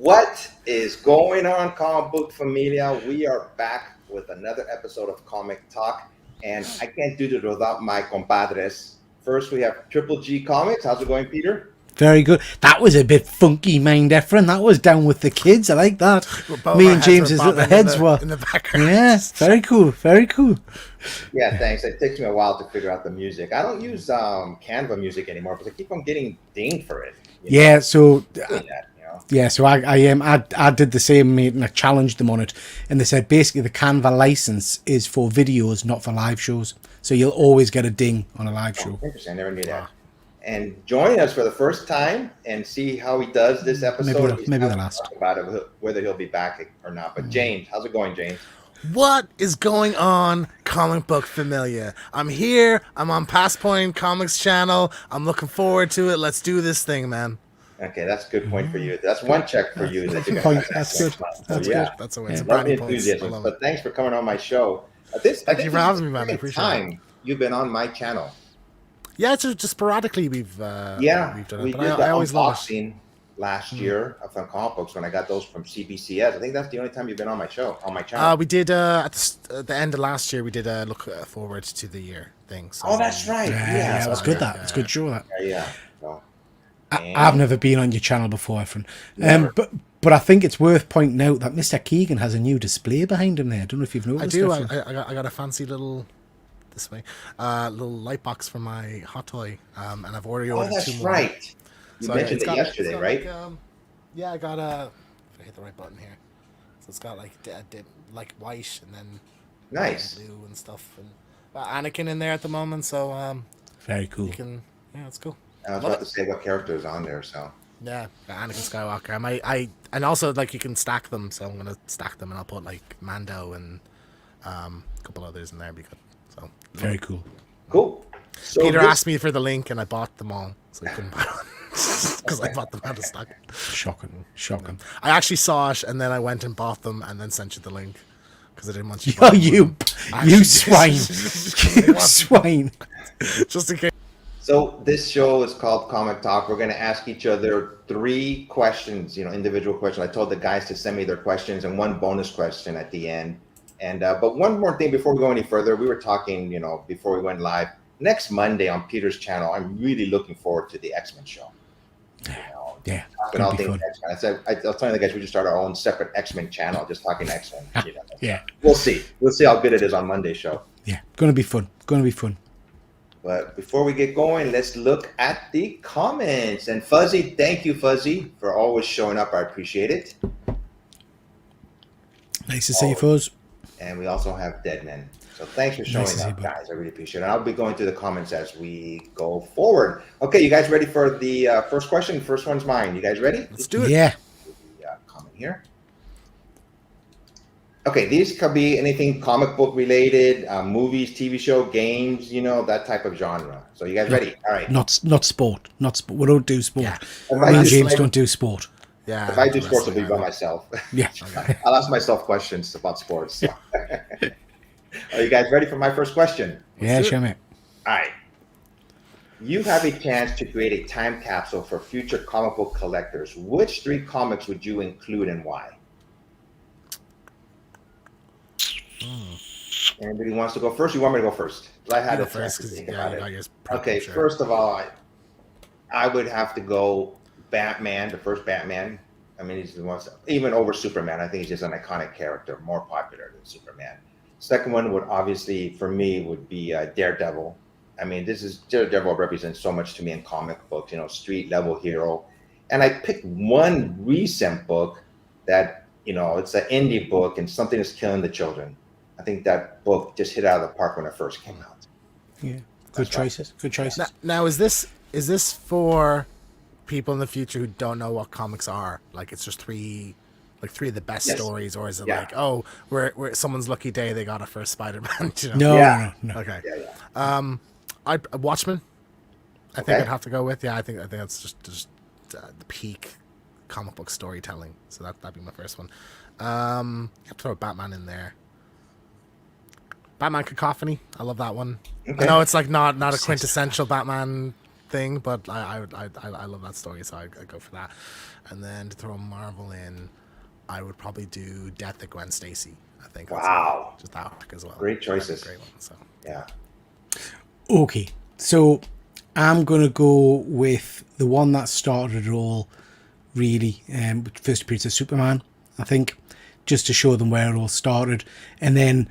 What is going on, comic book familia? We are back with another episode of Comic Talk, and I can't do this without my compadres. First, we have Triple G Comics. How's it going, Peter? Very good. That was a bit funky, Mind Efren. That was down with the kids. I like that. Well, Me and James's little heads were in the background. Yeah, very cool. Very cool. Yeah, thanks. It takes me a while to figure out the music. I don't use Canva music anymore because I keep on getting dinged for it. Yeah, so Yeah, so I did the same, mate, and I challenged them on it, and they said basically the Canva license is for videos, not for live shows. So you'll always get a ding on a live show. Interesting. I never knew that. And joining us for the first time and see how he does this episode. Maybe the last. About it, whether he'll be back or not. But James, how's it going, James? What is going on, comic book familia? I'm here. I'm on Past Point Comics channel. I'm looking forward to it. Let's do this thing, man. Okay, that's a good point for you. That's one check for you. That you're Point. gonna That's good. That's yeah. good. That's a win. Yeah. It's a Love the brownie points. I enthusiasm. love But it. thanks for coming on my show. Thank you for having me, man. I appreciate it. time you've been on my channel. Yeah, it's just sporadically we've done it. We But did I the always love it. unboxing last year of some comic books when I got those from CBCS. I think that's the only time you've been on my show, on my channel. We did at the end of last year. We did look forward to the year thing. So, Oh, that's right. Yeah, it was good. That it's good show. That Yeah. So, I've never been on your channel before, Efren. But I think it's worth pointing out that Mr. Keegan has a new display behind him there. I don't know if you've I noticed. do. Efren. I got a fancy little little light box for my hot toy, and I've already ordered that's 2 more. right. You mentioned it yesterday, right? Yeah, I got a. If I hit the right button here, so it's got like like white and then Nice. blue and stuff, and Anakin in there at the moment. So Very cool. you can it's cool. I was Love about to say what character is on there, so. Yeah, got Anakin Skywalker. I and also like you can stack them, so I'm gonna stack them and I'll put like Mando and a couple others in there because so. Very cool. Cool. So Peter this- asked me for the link and I bought them all, so I couldn't buy one because I bought them out of stock. Shocking. I actually saw it and then I went and bought them and then sent you the link because I didn't want you. To Oh, buy you Actually, swine. You swine. just in case. So this show is called Comic Talk. We're going to ask each other 3 questions, individual questions. I told the guys to send me their questions and 1 bonus question at the end. And but one more thing before we go any further, we were talking, before we went live. Next Monday on Peter's channel, I'm really looking forward to the X-Men show. Yeah. Talking all things X-Men. I was telling the guys we just start our own separate X-Men channel, just talking X-Men. Yeah. We'll see. We'll see how good it is on Monday's show. Yeah. Gonna be fun. But before we get going, let's look at the comments. And Fuzzy, thank you, Fuzzy, for always showing up. I appreciate it. Nice to see you, Fuzz. And we also have Deadman. So thanks for showing up, guys. I really appreciate it. I'll be going through the comments as we go forward. Okay, you guys ready for the first question? First one's mine. You guys ready? Let's do it. Yeah. The comment here. Okay, these could be anything comic book related, movies, TV show, games, that type of genre. So you guys ready? All right. Not sport. Not sport. We don't do sport. Yeah. If I Me and do James sport- don't do sport. Yeah. If I do sports, I'll be by myself. Yeah. I'll ask myself questions about sports. Are you guys ready for my first question? Yeah, show me. All right. You have a chance to create a time capsule for future comic book collectors. Which 3 comics would you include and why? Anybody wants to go first? You want me to go first? I had You a go chance first to 'cause, think yeah, about I it. guess. Okay, sure. first of all, I would have to go Batman, the first Batman. I mean, he's the most, even over Superman. I think he's just an iconic character, more popular than Superman. Second one would obviously, for me, would be Daredevil. I mean, Daredevil represents so much to me in comic books, street level hero. And I picked one recent book that, it's an indie book and something is killing the children. I think that book just hit out of the park when it first came out. Yeah. Good choices. Good choices. Now is this for people in the future who don't know what comics are? Like it's just 3 of the best Yes. stories, or is it Yeah. like, oh, we're someone's lucky day they got a first Spider-Man? No, Yeah. no. Okay. Yeah. I Watchmen. I think Okay. I'd have to go with. Yeah, I think that's just the peak comic book storytelling. So that'd be my first one. You have to throw Batman in there. Batman Cacophony. I love that one. Okay. I know it's like not a quintessential Batman thing, but I love that story, so I'd go for that. And then to throw Marvel in, I would probably do Death of Gwen Stacy. I think. Wow. Just that arc as well. Great choices. Great one. So. Yeah. Okay, so I'm going to go with the one that started it all, really, which first appearance of Superman, I think, just to show them where it all started. And then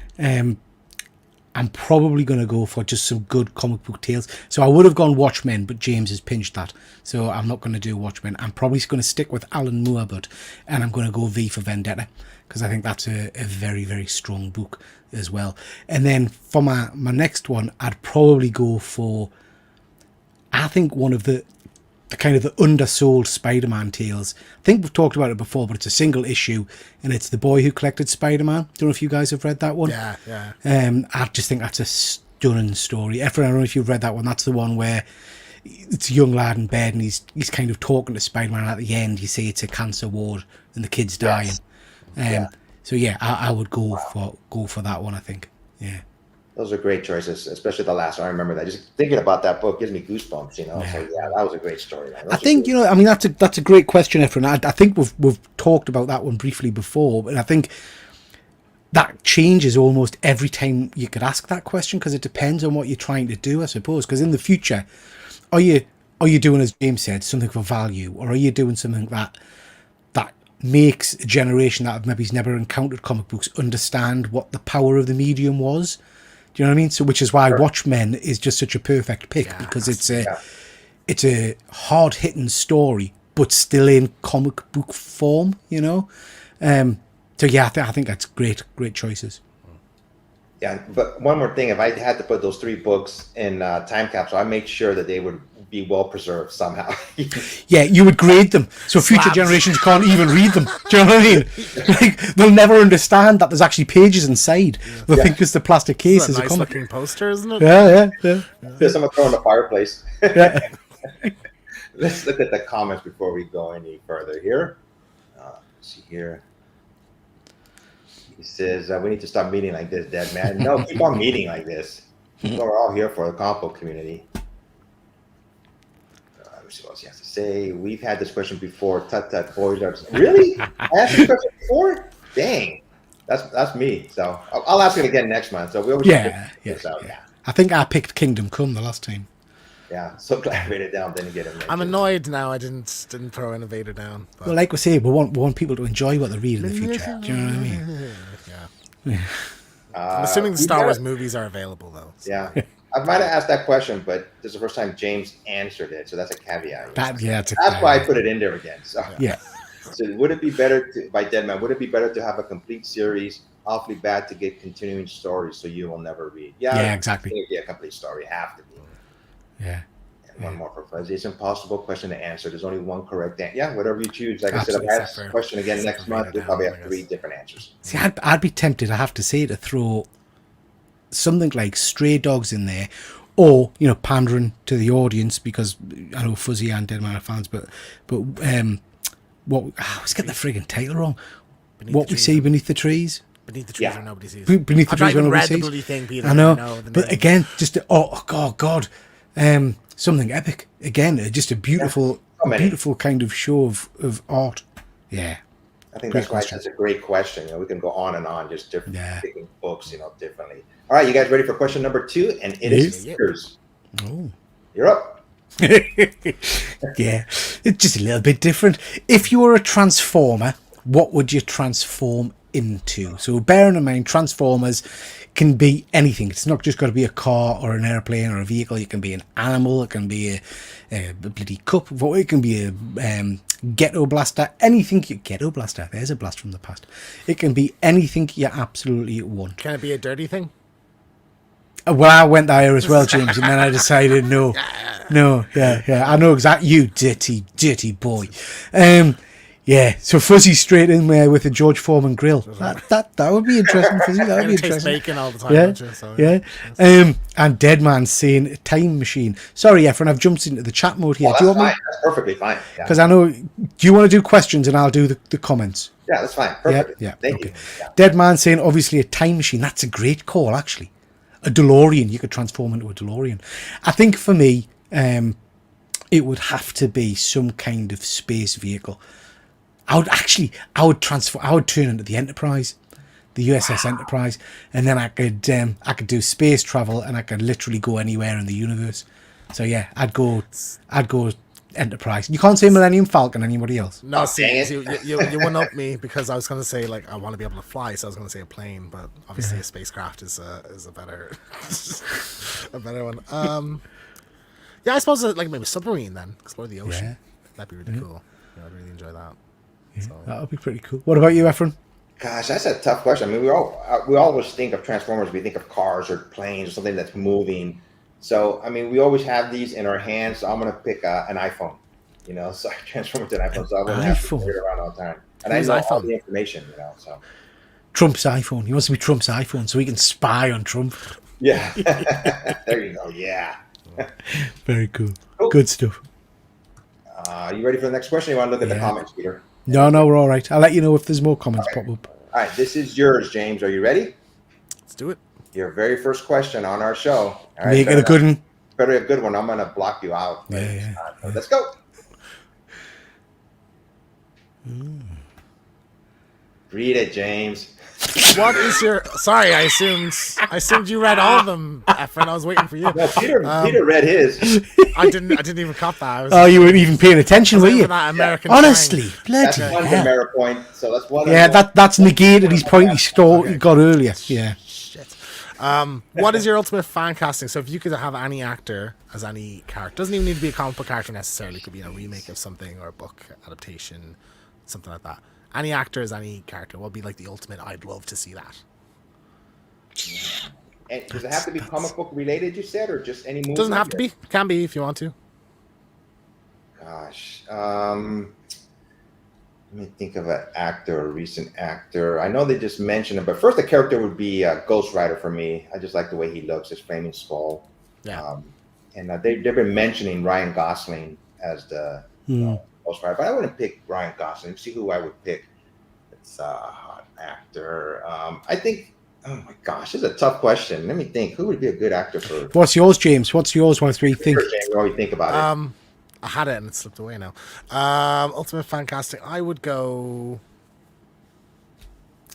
I'm probably going to go for just some good comic book tales. So I would have gone Watchmen, but James has pinched that. So I'm not going to do Watchmen. I'm probably going to stick with Alan Moore, and I'm going to go V for Vendetta, because I think that's a very, very strong book as well. And then for my next one, I'd probably go for, I think, one of the kind of the undersold Spider-Man tales. I think we've talked about it before, but it's a single issue, and it's The Boy Who Collected Spider-Man. Don't know if you guys have read that one. Yeah. I just think that's a stunning story. Efren, I don't know if you've read that one. That's the one where it's a young lad in bed, and he's kind of talking to Spider-Man. At the end, you see it's a cancer ward, and the kid's dying. So yeah, I would go for that one, I think. Yeah. Those are great choices, especially the last one. I remember that. Just thinking about that book gives me goosebumps, you know. So yeah, that was a great story. I think, you know, I mean, that's a great question, Efren. I think we've talked about that one briefly before, but I think that changes almost every time you could ask that question, because it depends on what you're trying to do, I suppose. Because in the future, are you doing, as James said, something for value, or are you doing something that makes a generation that maybe has never encountered comic books understand what the power of the medium was? Do you know what I mean? So, which is why Watchmen is just such a perfect pick, because it's a hard hitting story, but still in comic book form, you know. So yeah, I think that's great choices. Yeah, but one more thing: if I had to put those 3 books in time capsule, I make sure that they would be well preserved somehow. Yeah, you would grade them so future generations can't even read them. Do you know what I mean? Like, they'll never understand that there's actually pages inside. They'll think it's the plastic case is a comic. Looking poster, isn't it? Yeah. There's someone throwing the fireplace. Yeah. Let's look at the comments before we go any further here. Let's see here. He says, we need to stop meeting like this, Dead Man. No, keep on meeting like this. We're all here for the comic book community. Let's see what else he has to say. We've had this question before. Tut tut, boys are... Really? I asked this question before? Dang. That's me. So I'll ask it again next month. So we always Yeah. I think I picked Kingdom Come the last time. Yeah, so glad I wrote it down, didn't get it mentioned. I'm annoyed now I didn't throw Innovator down. But... Well, like we say, we want people to enjoy what they read in the future. Do you know what I mean? Yeah. I'm assuming the Star Wars movies are available, though. So. Yeah. I might have asked that question, but this is the first time James answered it, so that's a caveat. That's why I put it in there again. So yeah. So would it be better by Deadman? Would it be better to have a complete series? Awfully bad to get continuing stories, so you will never read. Yeah, exactly. It be a complete story. Have to be. Yeah. And one more for Fuzzy. It's an impossible question to answer. There's only one correct answer. Yeah, whatever you choose. Like Absolutely. I said, if I ask the question again next month, we'll probably have 3 different answers. See, I'd be tempted, I have to say, to throw something like Stray Dogs in there, or, you know, pandering to the audience, because I know Fuzzy and Deadman are fans, but I always get the friggin' title wrong. What We See Beneath the Trees. Beneath the Trees where nobody sees. Beneath the Trees where nobody sees. Bloody thing, Peter. I know, but again, just God, something epic. Again, just a beautiful kind of show of art. Yeah. I think that's why that's a great question. You know, we can go on and on, just different picking books, you know, differently. All right, you guys ready for question number 2? And it is yours. Oh. You're up. Yeah, it's just a little bit different. If you were a transformer, what would you transform into? So bearing in mind, transformers can be anything. It's not just got to be a car or an airplane or a vehicle. It can be an animal. It can be a bloody cup. It can be a ghetto blaster. Anything. Ghetto blaster. There's a blast from the past. It can be anything you absolutely want. Can it be a dirty thing? Well, I went there as well, James, and then I decided no. I know exactly, you dirty boy. Yeah, so Fuzzy straight in there with a George Foreman grill. That would be interesting, Fuzzy. That would be interesting. Bacon all the time, And Deadman saying a time machine. Sorry, Efren, I've jumped into the chat mode here. Do you want me? That's perfectly fine. Because I know. Do you want to do questions and I'll do the comments? Yeah, that's fine. Perfect. Yeah. Thank you. Yeah. Deadman saying obviously a time machine. That's a great call, actually. A DeLorean. You could transform into a DeLorean. I think for me, it would have to be some kind of space vehicle. I would turn into the Enterprise, the USS Enterprise, and then I could do space travel, and I could literally go anywhere in the universe. So yeah, I'd go Enterprise. You can't say Millennium Falcon. Anybody else? No, Oh, see, dang it. you one up me because I was going to say like I want to be able to fly, so I was going to say a plane, but obviously a spacecraft is a better a better one. Yeah, I suppose like maybe submarine then, explore the ocean. Yeah. That'd be really cool. Yeah, I'd really enjoy that. So, That would be pretty cool. What about you, Efren? Gosh, that's a tough question. I mean, we always think of Transformers. We think of cars or planes or something that's moving. So, I mean, we always have these in our hands. So I'm going to pick an iPhone. You know, so Transformers to an iPhone. So I wouldn't have to iPhone? carry it around all the time. And Who's I know all iPhone? the information. You know, so Trump's iPhone. He wants to be Trump's iPhone so he can spy on Trump. yeah. There you go. Yeah. Very cool. Cool. Good stuff. You ready for the next question? You want to look at the Yeah. comments, Peter? No, we're all right. I'll let you know if there's more comments pop up. All right, this is yours, James. Are you ready? let's do it. Your very first question on our show. All right, Make it a good one. better a good one. I'm going to block you out. Yeah. Let's go. Read it, James. What is your? Sorry, I assumed you read all of them, Efren. I was waiting for you. No, Peter read his. I didn't even cop that. I was, Oh, you weren't even paying attention, were waiting you? for that American Honestly, That's bloody one hell. demerit point. So that's one. Yeah, that's negated his point he got earlier. Yeah. Shit. What is your ultimate fan casting? So if you could have any actor as any character, doesn't even need to be a comic book character necessarily. It could be a remake of something or a book adaptation, something like that. Any actor as any character. What would be like the ultimate? I'd love to see that. And does it have to be comic book related? You said, or just any movie? Doesn't have to be. Can be if you want to. Gosh, let me think of an actor, a recent actor. I know they just mentioned it, but first the character would be Ghost Rider for me. I just like the way he looks, his flaming skull. Yeah. And they've been mentioning Ryan Gosling as the Ghost Rider, but I wouldn't pick Ryan Gosling. See who I would pick. It's a hot actor. I think. Oh my gosh, this is a tough question. Let me think. Who would be a good actor for? What's yours, James? What's yours? What do you think? James, while you think about it. I had it and it slipped away now. Ultimate fan casting. I would go.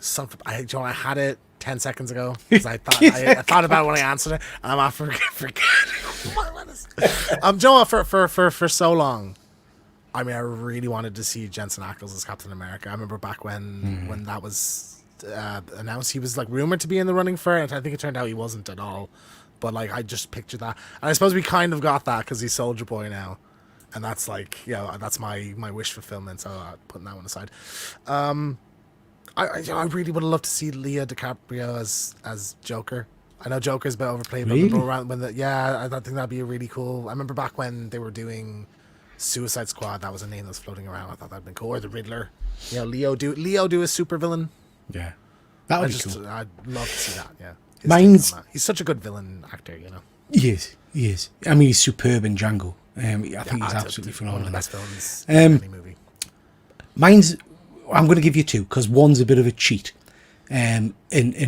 Something. I had it 10 seconds ago because I thought about it when I answered it. And I'm after forgetting. Joe, for so long. I mean, I really wanted to see Jensen Ackles as Captain America. I remember back when that was announced, he was like rumored to be in the running for it. And I think it turned out he wasn't at all. But like, I just pictured that, and I suppose we kind of got that because he's Soldier Boy now, and that's like, that's my wish fulfillment. So putting that one aside, I really would have loved to see Leo DiCaprio as Joker. I know Joker's a bit overplayed, Really? but I think that'd be really cool. I remember back when they were doing Suicide Squad, that was a name that was floating around. I thought that'd been cool. Or the Riddler, Leo do a supervillain. Yeah. That would be cool. I'd love to see that. Yeah, Mine's- he's such a good villain actor. He is. I mean, he's superb in Django. I think he's absolutely One phenomenal. of the best villains Um, in any movie. Mine's. I'm going to give you two because one's a bit of a cheat. And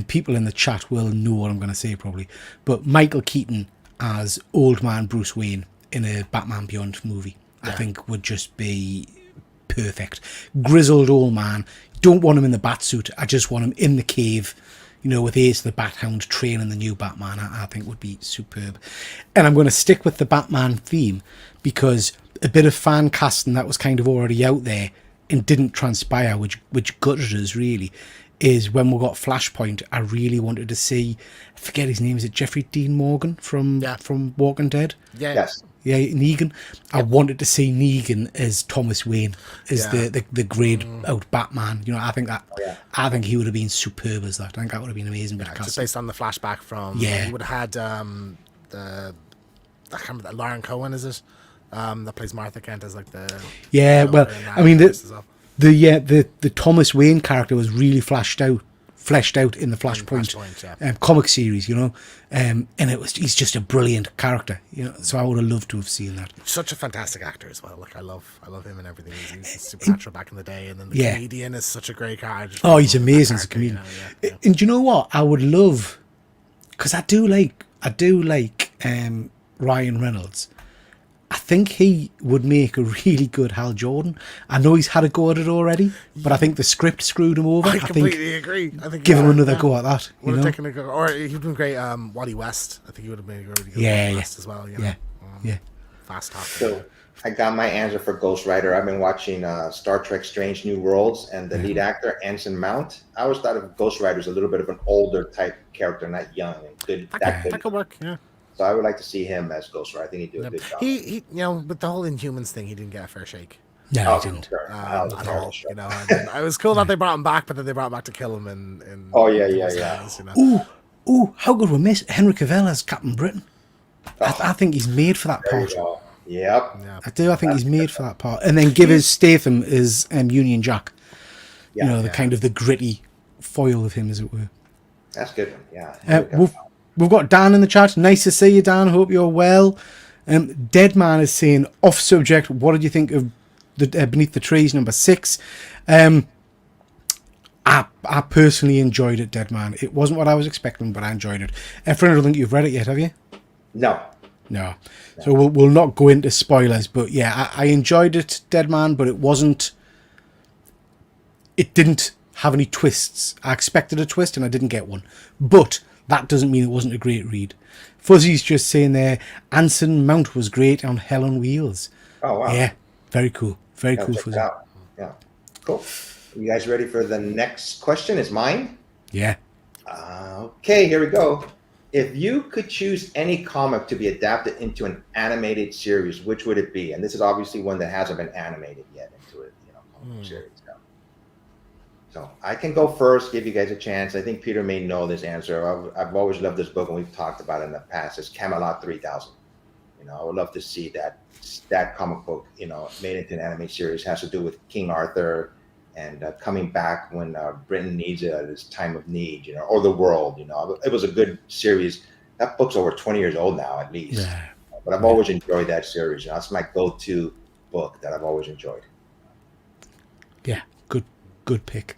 people in the chat will know what I'm going to say probably. But Michael Keaton as old man Bruce Wayne in a Batman Beyond movie, I think would just be perfect. Grizzled old man. Don't want him in the bat suit. I just want him in the cave, with Ace the Bat Hound training the new Batman. I think would be superb. And I'm going to stick with the Batman theme because a bit of fan casting that was kind of already out there and didn't transpire, which gutted us really, is when we got Flashpoint. I really wanted to see, I forget his name, is it Jeffrey Dean Morgan from Walking Dead? Yeah. Yes. Yeah, Negan. I wanted to see Negan as Thomas Wayne, as the grayed out Batman. I think that. I think he would have been superb as that. I think that would have been amazing. Bit of Just casting. based on the flashback from. Yeah. He would have had I can't remember, Lauren Cohen, is it? That plays Martha Kent as like the. Yeah, well, in that I mean case as well. the Thomas Wayne character was really fleshed out in the Flashpoint Flashpoint, comic series, and he's just a brilliant character, So I would have loved to have seen that. Such a fantastic actor as well. Like I love him and everything. He's Supernatural back in the day, and then the comedian is such a great character. Oh, he's amazing as a comedian. And do you know what? I would love, because I do like Ryan Reynolds. I think he would make a really good Hal Jordan. I know he's had a go at it already, but I think the script screwed him over. I think completely agree. I think give him another go at that. You Would have know? taken a go, or he'd been great. Wally West, I think he would have been a really good Yeah, Wally yeah. West as well. You know? Yeah, yeah. Fast talk. So I got my answer for Ghost Rider. I've been watching Star Trek: Strange New Worlds, and the lead actor Anson Mount. I always thought of Ghost Rider as a little bit of an older type character, not young and good. That could work. Yeah. So I would like to see him as Ghost Rider. I think he'd do a good job. He, you know, with the whole Inhumans thing, he didn't get a fair shake. No, he didn't. Sure. At all, you know. And I was cool that they brought him back, but then they brought him back to kill him. In Oh, yeah. You know? Ooh, how good we miss Henry Cavill as Captain Britain. I think he's made for that There you part. go. Yep. Yeah. I do. I think he's made for that part. And then give us Statham as Union Jack. Yeah, You know, the kind of the gritty foil of him, as it were. That's a good one. Yeah. We've got Dan in the chat. Nice to see you, Dan. Hope you're well. Deadman is saying, off subject, what did you think of the Beneath the Trees number 6? I personally enjoyed it, Deadman. It wasn't what I was expecting, but I enjoyed it. Efren, I don't think you've read it yet, have you? No. No. So we'll not go into spoilers, but yeah, I enjoyed it, Deadman, but it wasn't... It didn't have any twists. I expected a twist and I didn't get one. But that doesn't mean it wasn't a great read. Fuzzy's just saying there, Anson Mount was great on Hell on Wheels. Oh, wow. Yeah, very cool. Very Yeah, cool, check it Fuzzy. out. Yeah. Cool. You guys ready for the next question? It's mine. Yeah. Okay, here we go. If you could choose any comic to be adapted into an animated series, which would it be? And this is obviously one that hasn't been animated yet into a comic series. So I can go first, give you guys a chance. I think Peter may know this answer. I've always loved this book, and we've talked about it in the past. It's Camelot 3000. I would love to see that comic book, made into an anime series. It has to do with King Arthur and coming back when Britain needs it at his time of need, or the world. It was a good series. That book's over 20 years old now, at least. Yeah. But I've always enjoyed that series. That's my go-to book that I've always enjoyed. Yeah, good pick.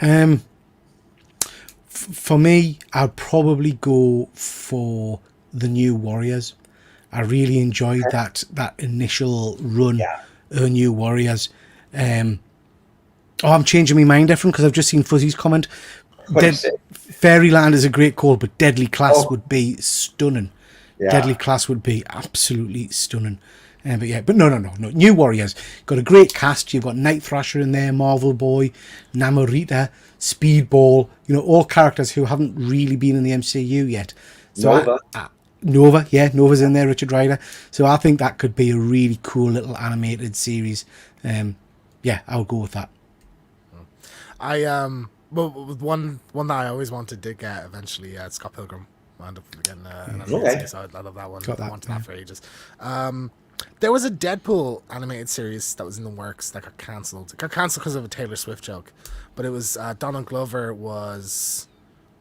Yeah. For me, I'd probably go for the New Warriors. I really enjoyed that initial run of New Warriors. I'm changing my mind, Efren, because I've just seen Fuzzy's comment. Fairyland is a great call, but Deadly Class would be stunning. Yeah. Deadly Class would be absolutely stunning. But no. New Warriors. Got a great cast. You've got Night Thrasher in there, Marvel Boy, Namorita, Speedball. All characters who haven't really been in the MCU yet. So Nova. Nova's in there, Richard Rider. So I think that could be a really cool little animated series. I'll go with that. One that I always wanted to get eventually, Scott Pilgrim. I ended up getting an animated, so I love that one. I wanted that for ages. There was a Deadpool animated series that was in the works that got cancelled. It got cancelled because of a Taylor Swift joke, but it was Donald Glover was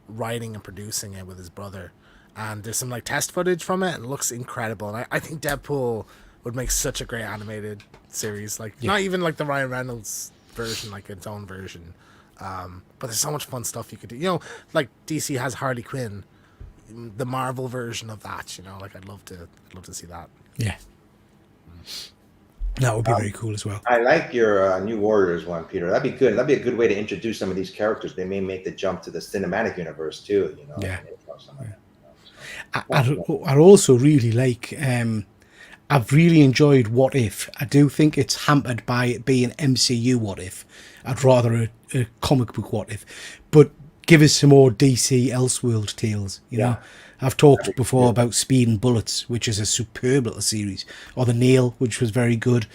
writing and producing it with his brother, and there's some test footage from it, and it looks incredible. And I think Deadpool would make such a great animated series, not even the Ryan Reynolds version, its own version. But there's so much fun stuff you could do. DC has Harley Quinn, the Marvel version of that. I'd love to see that. Yeah. That would be very cool as well. I like your New Warriors one, Peter. That'd be good. That'd be a good way to introduce some of these characters. They may make the jump to the cinematic universe too. Yeah. I'd also really like. I've really enjoyed What If. I do think it's hampered by it being MCU What If. I'd rather a comic book What If, but give us some more DC Elseworld tales. You know, I've talked before about Speed and Bullets, which is a superb little series, or The Nail, which was very good.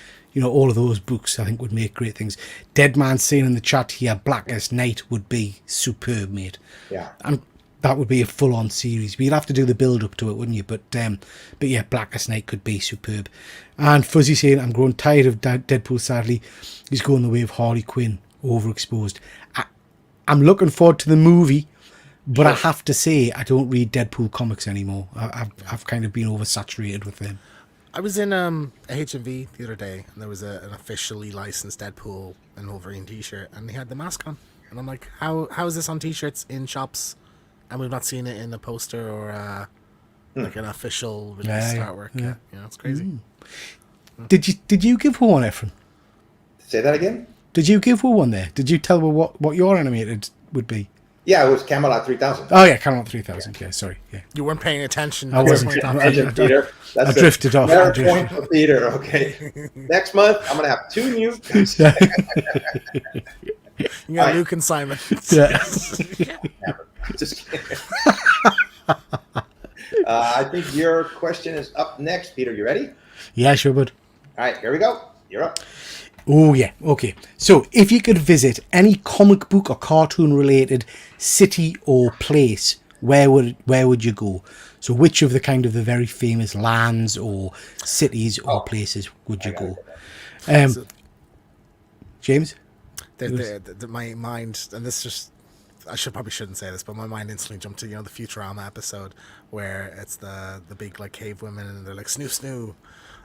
All of those books I think would make great things. Deadman saying in the chat here, Blackest Night would be superb, mate. Yeah. And that would be a full-on series. But you'd have to do the build-up to it, wouldn't you? But yeah, Blackest Night could be superb. And Fuzzy saying, I'm growing tired of Deadpool, sadly. He's going the way of Harley Quinn, overexposed. I'm looking forward to the movie, but I have to say, I don't read Deadpool comics anymore. I've kind of been oversaturated with them. I was in a HMV the other day, and there was an officially licensed Deadpool and Wolverine t-shirt, and they had the mask on. And I'm like, how is this on t-shirts in shops? And we've not seen it in a poster or like an official release artwork. Yeah, it's crazy. Did you give her one, Efren? Say that again? Did you give her one there? Did you tell her what your animated would be? Yeah, it was Camelot 3000. Oh yeah, Camelot 3000. Yeah, sorry. Yeah. You weren't paying attention. I wasn't. Peter. That's I drifted off. Another point for Peter. Okay. Next month, I'm gonna have 2 new. You got Luke and Simon. Yeah. Never. Just kidding. I think your question is up next, Peter. You ready? Yeah, sure, bud. All right, here we go. You're up. Oh yeah, okay. So if you could visit any comic book or cartoon related city or place, where would you go? So which of the kind of the very famous lands or cities or places would you go? James? My mind, and this just, I shouldn't say this, but my mind instantly jumped to the Futurama episode where it's the big like cave women and they're like snoo snoo.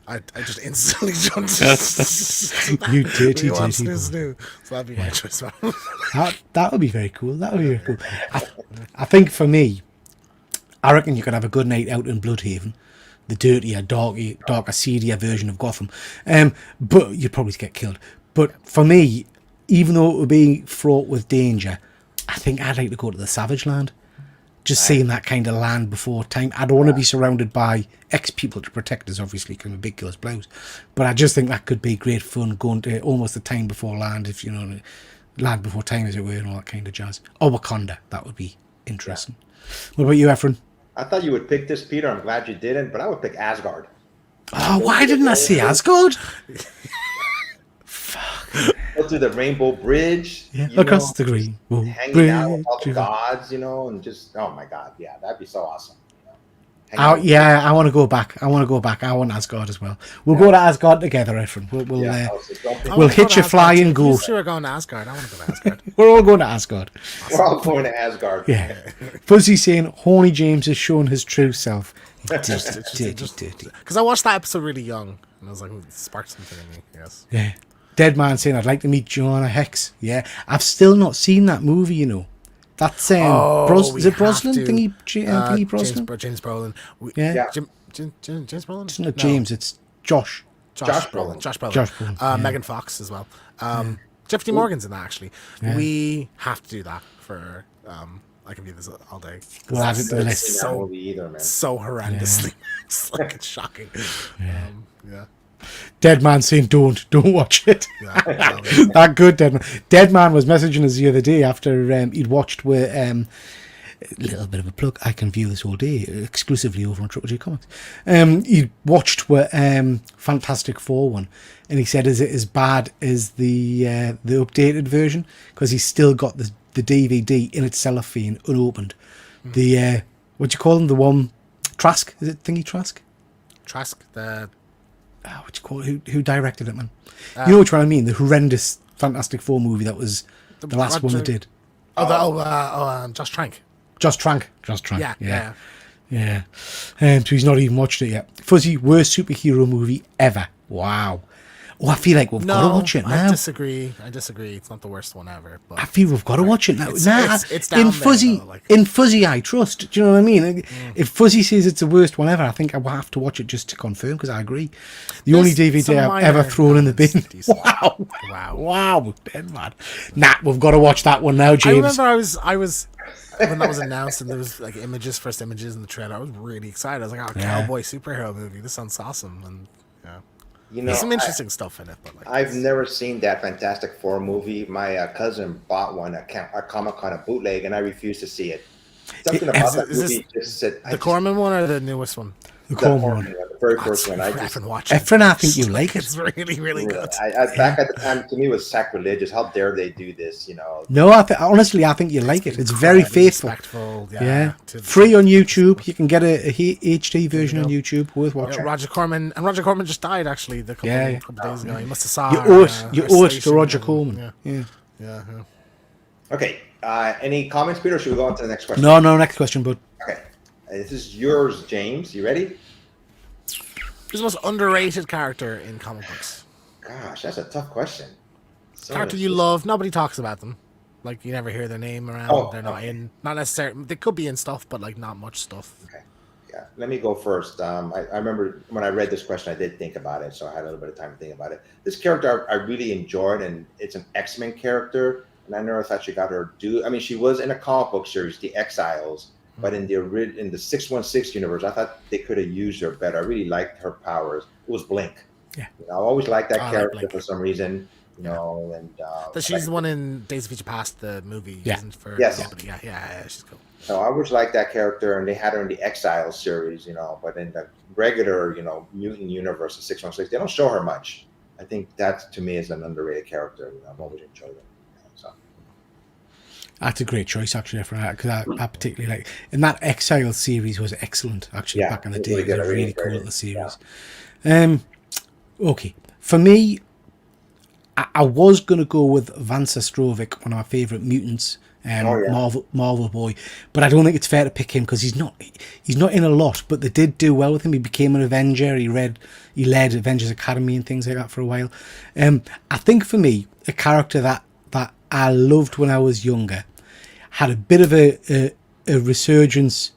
I just instantly jumped to You dirty snoo boy. snoo. So that'd be my choice. That would be very cool. That would be very cool. I think for me, I reckon you could have a good night out in Bloodhaven, the dirtier, darker, seedier version of Gotham. But you'd probably get killed. But for me, even though it would be fraught with danger, I think I'd like to go to the Savage Land. Just seeing that kind of land before time. I don't want to be surrounded by ex-people to protect us, obviously, because I'm a big killer's blouse. But I just think that could be great fun, going to almost the time before land, if you know, land before time, as it were, and all that kind of jazz. Or Wakanda, that would be interesting. What about you, Efren? I thought you would pick this, Peter. I'm glad you didn't, but I would pick Asgard. Oh, why didn't I say Asgard? Go through the Rainbow Bridge. Yeah, you across know, the green. hanging out with all the gods, and just, oh my God, yeah, that'd be so awesome. I want to go back. I want Asgard as well. We'll go to Asgard together, Efren. We'll hitch a flying goat. If you were going to Asgard, I want to go to Asgard. We're all going to Asgard. We're all going to Asgard. Yeah. Fuzzy saying, Horny James has shown his true self. Dirty. Because I watched that episode really young, and I was like, it sparked something in me. Yes. Yeah. Dead Man saying, I'd like to meet Joanna Hex. Yeah. I've still not seen that movie, That's is it Brosnan? Thingy Brosnan? James Brolin. Yeah. James Brolin? It's not James, it's Josh. Josh Brolin. Josh Brolin. Josh Brolin, yeah. Megan Fox as well. Jeffrey D. Morgan's in that, actually. Yeah. We have to do that for... I can do this all day. We'll have it to the list. So horrendously. It's shocking. Yeah. Dead Man saying, don't watch it. That good, Dead Man. Dead Man was messaging us the other day after he'd watched with a little bit of a plug. I can view this all day exclusively over on Triple J Comics. He watched with Fantastic Four one, and he said, "Is it as bad as the updated version? Because he's still got the DVD in its cellophane unopened. The what do you call them? The one Trask? Is it Thingy Trask? Trask the." What do you call it? Who directed it, man? You know which one I mean? The horrendous Fantastic Four movie that was the last one they did. Josh Trank. Josh Trank. Yeah. So he's not even watched it yet. Fuzzy, worst superhero movie ever. Wow. Oh, I feel like we've got to watch it now. I disagree. It's not the worst one ever. But I feel we've got to watch it now. It's down Fuzzy, there, though, in Fuzzy, I trust. Do you know what I mean? If Fuzzy says it's the worst one ever, I think I will have to watch it just to confirm, because I agree. The only DVD I've ever thrown in the bin. Wow, Dead Man. Nah, we've got to watch that one now, James. I remember I was when that was announced and there was like first images in the trailer. I was really excited. I was like, cowboy superhero movie. This sounds awesome. And there's some interesting stuff in it. But I've never seen that Fantastic Four movie. My cousin bought one at Comic-Con, a bootleg, and I refused to see it. Something about that movie just said... The Corman one or the newest one? The Corman one. The very first one. Efren, I think you like it. It's really, really good. Back at the time, to me, it was sacrilegious. How dare they do this, No, honestly, I think you like it. It's very faithful. Respectful, free on YouTube. You can get a HD version on YouTube. Worth watching. Roger Corman just died, actually, a couple days ago. He must have saw You owe it to Roger Corman. Yeah. Okay. Any comments, Peter, or should we go on to the next question? No, next question, bud. Okay. This is yours, James. You ready? Who's the most underrated character in comic books? Gosh, that's a tough question. Character you love. Nobody talks about them. Like, you never hear their name around. They're not in. Not necessarily. They could be in stuff, but, like, not much stuff. Okay. Yeah, let me go first. I remember when I read this question, I did think about it, so I had a little bit of time to think about it. This character I really enjoyed, and it's an X-Men character, and I never thought she got her due. I mean, she was in a comic book series, The Exiles, but in the 616 universe, I thought they could have used her better. I really liked her powers. It was Blink. Yeah. You know, I always liked that I like character Blink. for some reason. You know, and She's the one in Days of Future Past, the movie. Yeah. Isn't for Yes. Yeah, she's cool. so I always liked that character, and they had her in the Exile series, you know. But in the regular, you know, mutant universe of 616, they don't show her much. I think that to me is an underrated character. You know, I've always enjoyed it. So That's a great choice, actually, for that, because I particularly like. And that Exile series was excellent, actually, Yeah, back in the it was day. really It was good. a I really really cool enjoyed little it. series. Okay, for me, I was going to go with Vance Strovic, one of my favourite mutants, Oh, yeah. Marvel boy, but I don't think it's fair to pick him because he's not in a lot. But they did do well with him. He became an Avenger. He led Avengers Academy and things like that for a while. I think for me, a character that I loved when I was younger, had a bit of a resurgence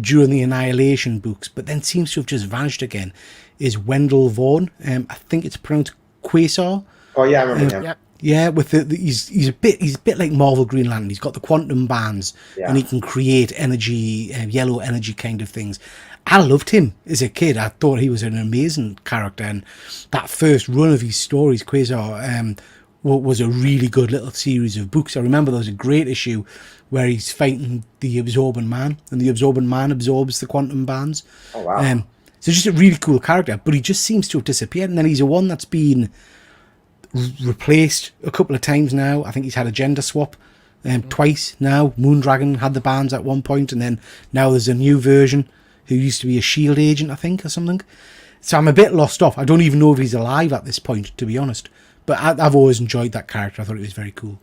during the Annihilation books, but then seems to have just vanished again, is Wendell Vaughn. I think it's pronounced Quasar. Oh yeah, I remember him. Yep. Yeah, with he's a bit like Marvel Green Lantern. He's got the quantum bands, Yeah. and he can create energy, yellow energy kind of things. I loved him as a kid. I thought he was an amazing character, and that first run of his stories, Quasar, was a really good little series of books. I remember there was a great issue where he's fighting the Absorbent Man, and the Absorbent Man absorbs the quantum bands. Oh wow. So just a really cool character, but he just seems to have disappeared. And then he's a one that's been replaced a couple of times now. I think he's had a gender swap twice now. Moondragon had the bands at one point, and then now there's a new version who used to be a SHIELD agent, I think, or something. So I'm a bit lost off. I don't even know if he's alive at this point, to be honest. But I've always enjoyed that character. I thought it was very cool.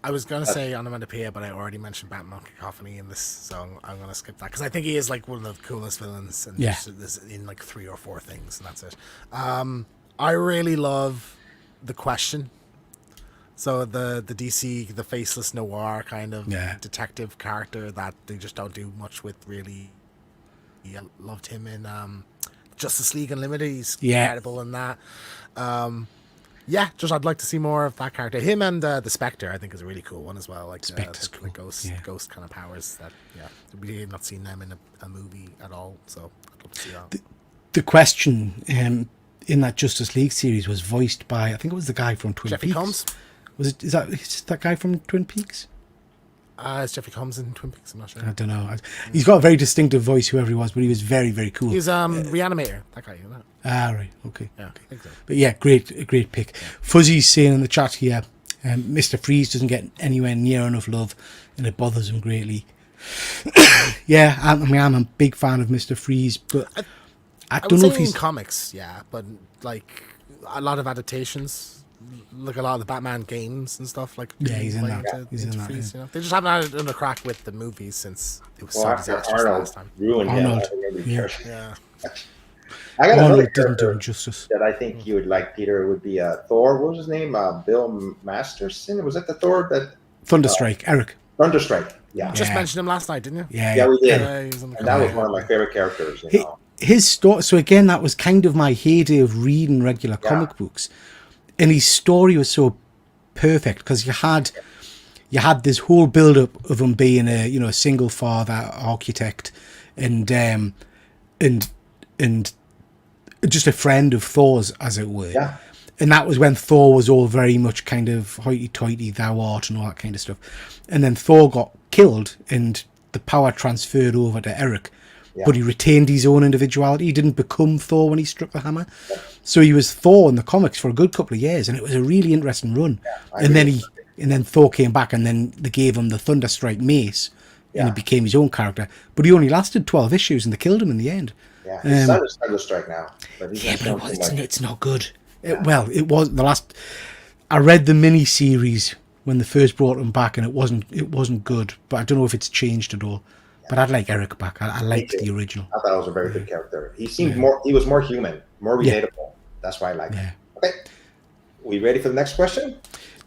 I was going to say Onomatopoeia, but I already mentioned Batman Cacophony in this, so I'm going to skip that. Because I think he is like one of the coolest villains, and Yeah. there's in like 3 or 4 things, and that's it. I really love The Question. So the DC, the faceless noir kind of Yeah. detective character that they just don't do much with, really. I loved him in Justice League Unlimited. He's Yeah. incredible in that. Yeah, just I'd like to see more of that character. Him and the Spectre, I think, is a really cool one as well. Like Spectre's the cool, ghost, yeah. ghost kind of powers. That we have not seen them in a movie at all. So I'd love to see that. The Question in that Justice League series was voiced by, I think it was the guy from Twin Jeffrey Peaks. Combs. Is that guy from Twin Peaks? Is Jeffrey Combs in Twin Peaks? I'm not sure. I don't know. He's got a very distinctive voice, whoever he was, but he was very, very cool. He's Reanimator. That guy, isn't it? Right, okay. Yeah, I think so. But yeah, great pick. Fuzzy's saying in the chat here, Mr. Freeze doesn't get anywhere near enough love, and it bothers him greatly. Yeah, I'm a big fan of Mr. Freeze, but I I don't would know say if he's. in comics, yeah, but like a lot of adaptations, like a lot of the Batman games and stuff. Like Yeah, he's in way that. into- He's in into that, Freeze, yeah. you know? They just haven't had it in a crack with the movies since it was Well, so after disastrous Arnold last time. ruined Arnold, him, I remember yeah. Yeah. I got another Arnold didn't do character him justice. that I think you would like, Peter. It would be Thor. What was his name? Bill Masterson. Was that the Thor that Thunderstrike, Eric. Thunderstrike? Yeah, Just Yeah. mentioned him last night, didn't you? yeah, we did. Yeah, he was in the And that was comic. one of my favorite characters. You He- know, His story. So again, that was kind of my heyday of reading regular comic books, and his story was so perfect because you had this whole build up of him being a single father architect, and just a friend of Thor's, as it were. Yeah. And that was when Thor was all very much kind of hoity-toity, thou art, and all that kind of stuff. And then Thor got killed, and the power transferred over to Eric. Yeah. But he retained his own individuality. He didn't become Thor when he struck the hammer. So he was Thor in the comics for a good couple of years, and it was a really interesting run. I And then agree. and then Thor came back, and then they gave him the Thunderstrike mace, and Yeah. he became his own character. But he only lasted 12 issues, and they killed him in the end. yeah. His son is Thunderstrike now, but he's Yeah, not but shown too much. it's not good. It was the last. I read the mini series when they first brought him back, and it wasn't good. But I don't know if it's changed at all. But I'd like Eric back. I liked the original. I thought it was a very good character. He seemed more. He was more human, more Yeah. relatable. That's why I like Yeah. him. Okay, we ready for the next question?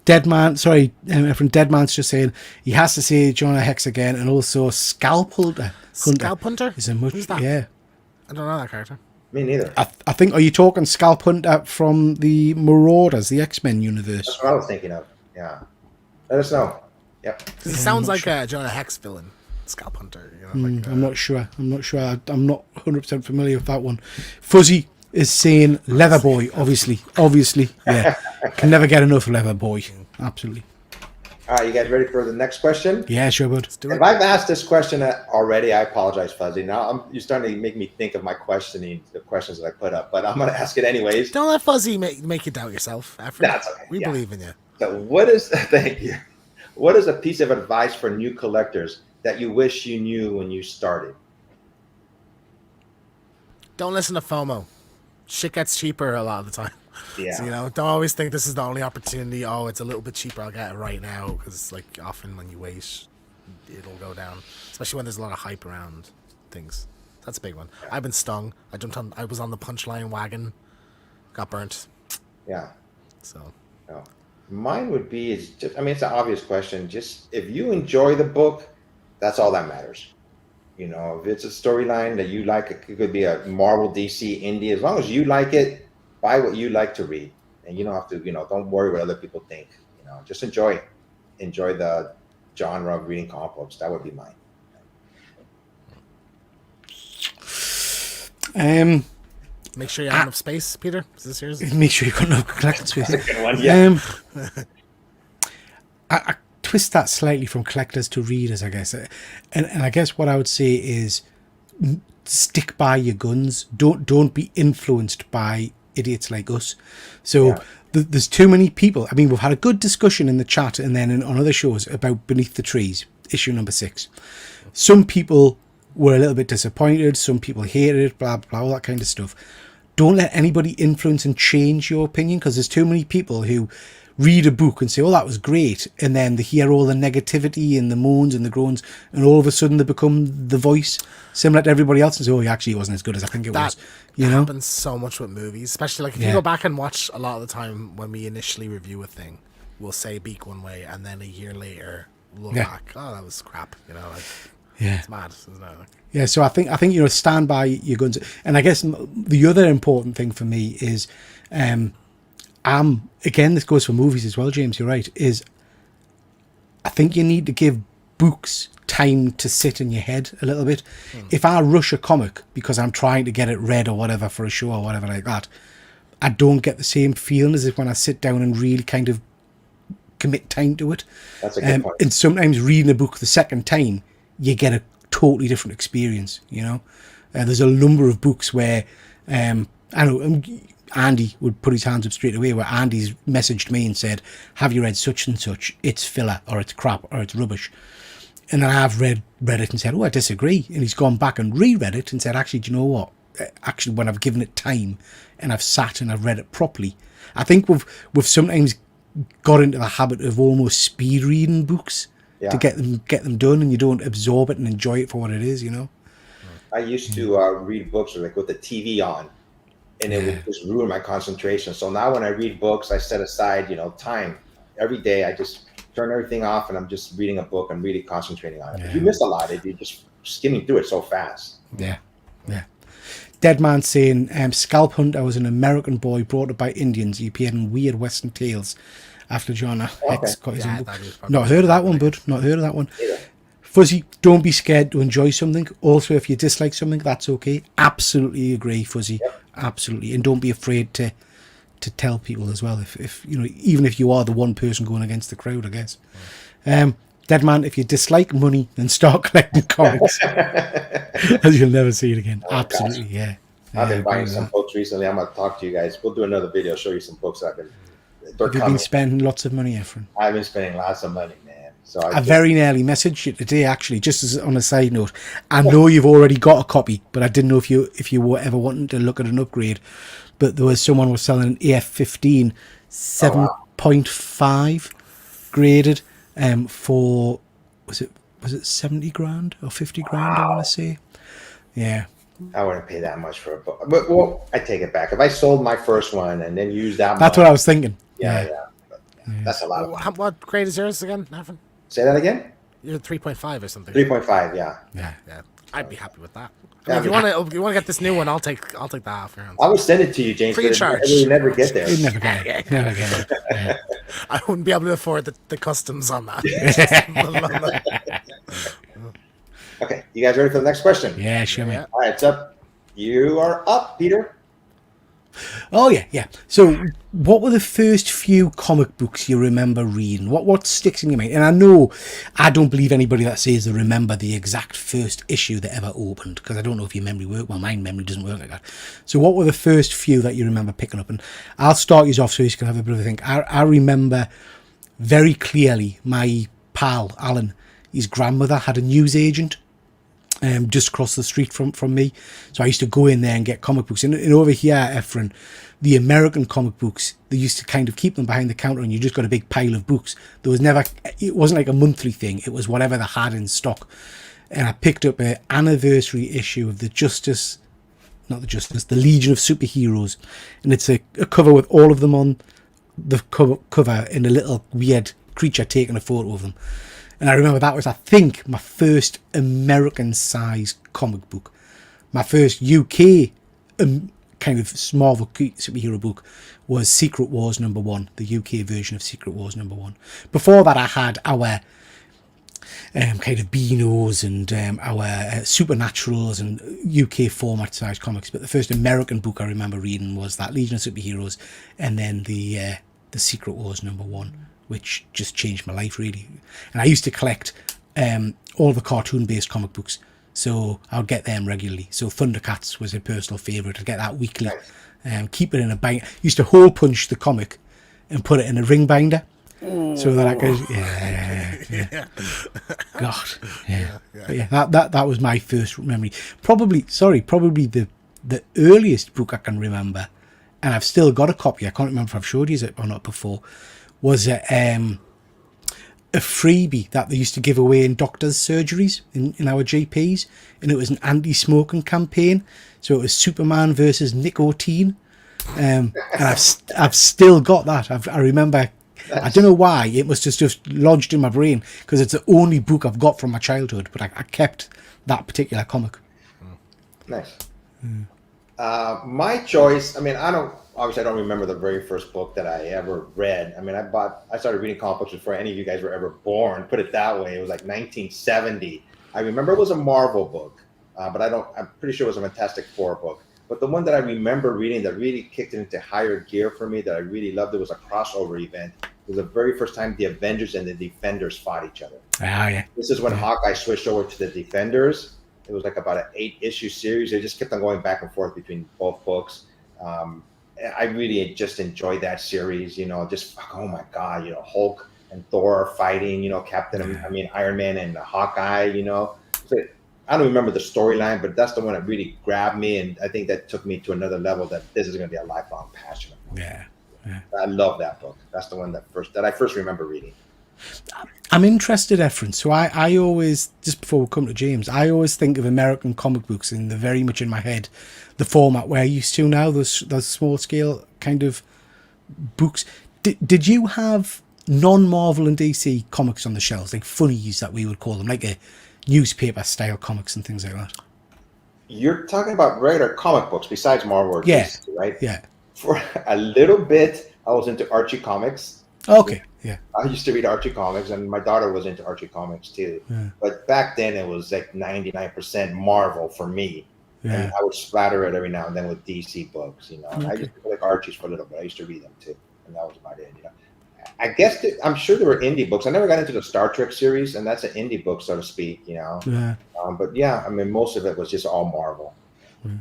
Deadman, sorry, from Deadman's just saying he has to say Jonah Hex again, and also Scalp Hunter. Scalp Hunter? Is a much, Who's that? yeah. I don't know that character. Me neither. I think, are you talking Scalp Hunter from the Marauders, the X-Men universe? That's what I was thinking of. Yeah. Let us know. Yep. Because it sounds like a Jonah Hex villain. Scalp Hunter. You know, like, I'm not sure. I'm not 100% familiar with that one. Fuzzy is saying Leatherboy, obviously. Yeah. Can never get enough Leatherboy. Absolutely. All right, you guys ready for the next question? Yeah, sure, bud. Let's do it. If I've asked this question already, I apologize, Fuzzy. Now you're starting to make me think of my questioning, the questions that I put up, but I'm going to ask it anyways. Don't let Fuzzy make you doubt yourself. Alfred. That's okay. We Yeah. believe in you. So thank you. What is a piece of advice for new collectors that you wish you knew when you started? Don't listen to FOMO. Shit gets cheaper a lot of the time. Yeah. So, you know, don't always think this is the only opportunity. Oh, it's a little bit cheaper. I'll get it right now. Because, like, often when you wait, it'll go down. Especially when there's a lot of hype around things. That's a big one. Yeah. I've been stung. I was on the punchline wagon. Got burnt. Yeah. So. No. Mine would be, it's an obvious question. Just if you enjoy the book, that's all that matters. You know, if it's a storyline that you like, it could be a Marvel, DC, Indie. As long as you like it, buy what you like to read, and you don't have to. You know, don't worry what other people think. You know, just enjoy the genre of reading comic books. That would be mine. Make sure you have enough space, Peter. Is this yours? Make sure you've got no collecting space. That's a good one. Yeah. I twist that slightly from collectors to readers, I guess. And I guess what I would say is stick by your guns. Don't be influenced by idiots like us. So there's too many people. I mean, we've had a good discussion in the chat and then on other shows about Beneath the Trees, issue number 6. Some people were a little bit disappointed. Some people hated it, blah, blah, all that kind of stuff. Don't let anybody influence and change your opinion, because there's too many people who read a book and say, oh, that was great, and then they hear all the negativity and the moans and the groans, and all of a sudden they become the voice similar to everybody else and say, oh, actually it wasn't as good as I think it was. You know, happens so much with movies, especially like if you go back and watch a lot of the time when we initially review a thing, we'll say Beak one way and then a year later look back, oh, that was crap, you know, like it's mad, isn't it? Yeah, so I think you know, stand by your guns. And I guess the other important thing for me is again, this goes for movies as well, James, you're right, is I think you need to give books time to sit in your head a little bit. If I rush a comic because I'm trying to get it read or whatever for a show or whatever like that, I don't get the same feeling as if when I sit down and really kind of commit time to it. That's a good point. And sometimes reading a book the second time, you get a totally different experience, you know. There's a number of books where I know Andy would put his hands up straight away, where Andy's messaged me and said, have you read such and such? It's filler, or it's crap, or it's rubbish. And then I've read it and said, oh, I disagree. And he's gone back and reread it and said, actually, do you know what? Actually, when I've given it time and I've sat and I've read it properly, I think we've sometimes got into the habit of almost speed reading books to get them done, and you don't absorb it and enjoy it for what it is, you know. I used to read books like with the TV on, and it would just ruin my concentration. So now when I read books, I set aside, you know, time every day. I just turn everything off and I'm just reading a book and really concentrating on it. You miss a lot. You're just skimming through it so fast. Yeah. Dead Man saying, Scalp Hunter was an American boy brought up by Indians. He appeared in weird Western tales after Jonah Hex got his own book. Not heard of that one, bud. Not heard of that one. Either. Fuzzy, don't be scared to enjoy something. Also, if you dislike something, that's okay. Absolutely agree, Fuzzy. Absolutely. And don't be afraid to tell people as well, if you know, even if you are the one person going against the crowd, I guess. Dead Man, if you dislike money, then start collecting comics. As you'll never see it again. Absolutely, yeah. I've been buying some books recently. I'm going to talk to you guys. We'll do another video, show you some books I've been... Have you been spending lots of money, Efren? I've been spending lots of money, man. So I very nearly messaged you today, actually, just as on a side note. I know you've already got a copy, but I didn't know if you were ever wanting to look at an upgrade. But there was someone was selling an AF-15 7.5 graded for was it 70 grand or 50 grand? I want to say, yeah. I wouldn't pay that much for a book. But I take it back. If I sold my first one and then used that, that's what I was thinking. Yeah. That's a lot of fun. What grade is yours again, Nathan? Say that again. You're 3.5 or something. 3.5. Yeah. Yeah, I'd be happy with that. Yeah, if you want to get this new one, I'll take that off your hands. I would send it to you, James. Free of but charge. You never get there. You'd never get it. Never get it. Yeah. I wouldn't be able to afford the customs on that. Okay, you guys ready for the next question? Yeah, sure, mate. All right, it's up. You are up, Peter. Oh yeah. So, what were the first few comic books you remember reading? What sticks in your mind? And I know I don't believe anybody that says they remember the exact first issue that ever opened, because I don't know if your memory works. Well, my memory doesn't work like that. So, what were the first few that you remember picking up? And I'll start you off so you can have a bit of a think. I remember very clearly my pal Alan. His grandmother had a newsagent. Just across the street from me. So I used to go in there and get comic books. And over here, Efren, the American comic books, they used to kind of keep them behind the counter and you just got a big pile of books. It wasn't like a monthly thing. It was whatever they had in stock. And I picked up an anniversary issue of the Legion of Superheroes. And it's a cover with all of them on the cover and a little weird creature taking a photo of them. And I remember that was, I think, my first American-sized comic book. My first UK kind of small superhero book was Secret Wars #1, the UK version of Secret Wars #1. Before that, I had our kind of Beanos and our Supernaturals and UK format-sized comics. But the first American book I remember reading was that Legion of Superheroes, and then the Secret Wars #1. Which just changed my life, really. And I used to collect all the cartoon-based comic books, so I'll get them regularly. So Thundercats was a personal favourite. I'd get that weekly. Keep it in a binder. Used to hole punch the comic and put it in a ring binder. So that I could, yeah. God, yeah. But yeah, that was my first memory. Probably the earliest book I can remember, and I've still got a copy. I can't remember if I've showed you it or not before. Was a freebie that they used to give away in doctors' surgeries in our GPs, and it was an anti-smoking campaign. So it was Superman versus nicotine, and I've still got that. I remember. I don't know why. It must have just lodged in my brain because it's the only book I've got from my childhood. But I kept that particular comic. Nice. My choice. I mean, I don't remember the very first book that I ever read. I mean, I started reading comic books before any of you guys were ever born. Put it that way. It was like 1970. I remember it was a Marvel book, but I'm pretty sure it was a Fantastic Four book. But the one that I remember reading that really kicked it into higher gear for me that I really loved, it was a crossover event. It was the very first time the Avengers and the Defenders fought each other. Oh, yeah. This is when Hawkeye switched over to the Defenders. It was like about an 8-issue series. They just kept on going back and forth between both books. I really just enjoyed that series, just, oh my God, Hulk and Thor fighting, Iron Man and Hawkeye, So I don't remember the storyline, but that's the one that really grabbed me. And I think that took me to another level that this is going to be a lifelong passion. Yeah. I love that book. That's the one that I first remember reading. I'm interested, Efren. So I always, just before we come to James, I always think of American comic books, and they're very much in my head the format we're used to now, those small scale kind of books. Did you have non-Marvel and DC comics on the shelves, like funnies that we would call them, like a newspaper style comics and things like that? You're talking about regular comic books besides Marvel or DC, right? Yeah. For a little bit, I was into Archie comics. Okay, yeah. I used to read Archie comics, and my daughter was into Archie comics too. Yeah. But back then, it was like 99% Marvel for me. Yeah. And I would splatter it every now and then with DC books, Okay. I used to like Archie's for a little bit. I used to read them too, and that was about it, I guess I'm sure there were indie books. I never got into the Star Trek series, and that's an indie book, so to speak, Yeah. But yeah, I mean, most of it was just all Marvel. Yeah.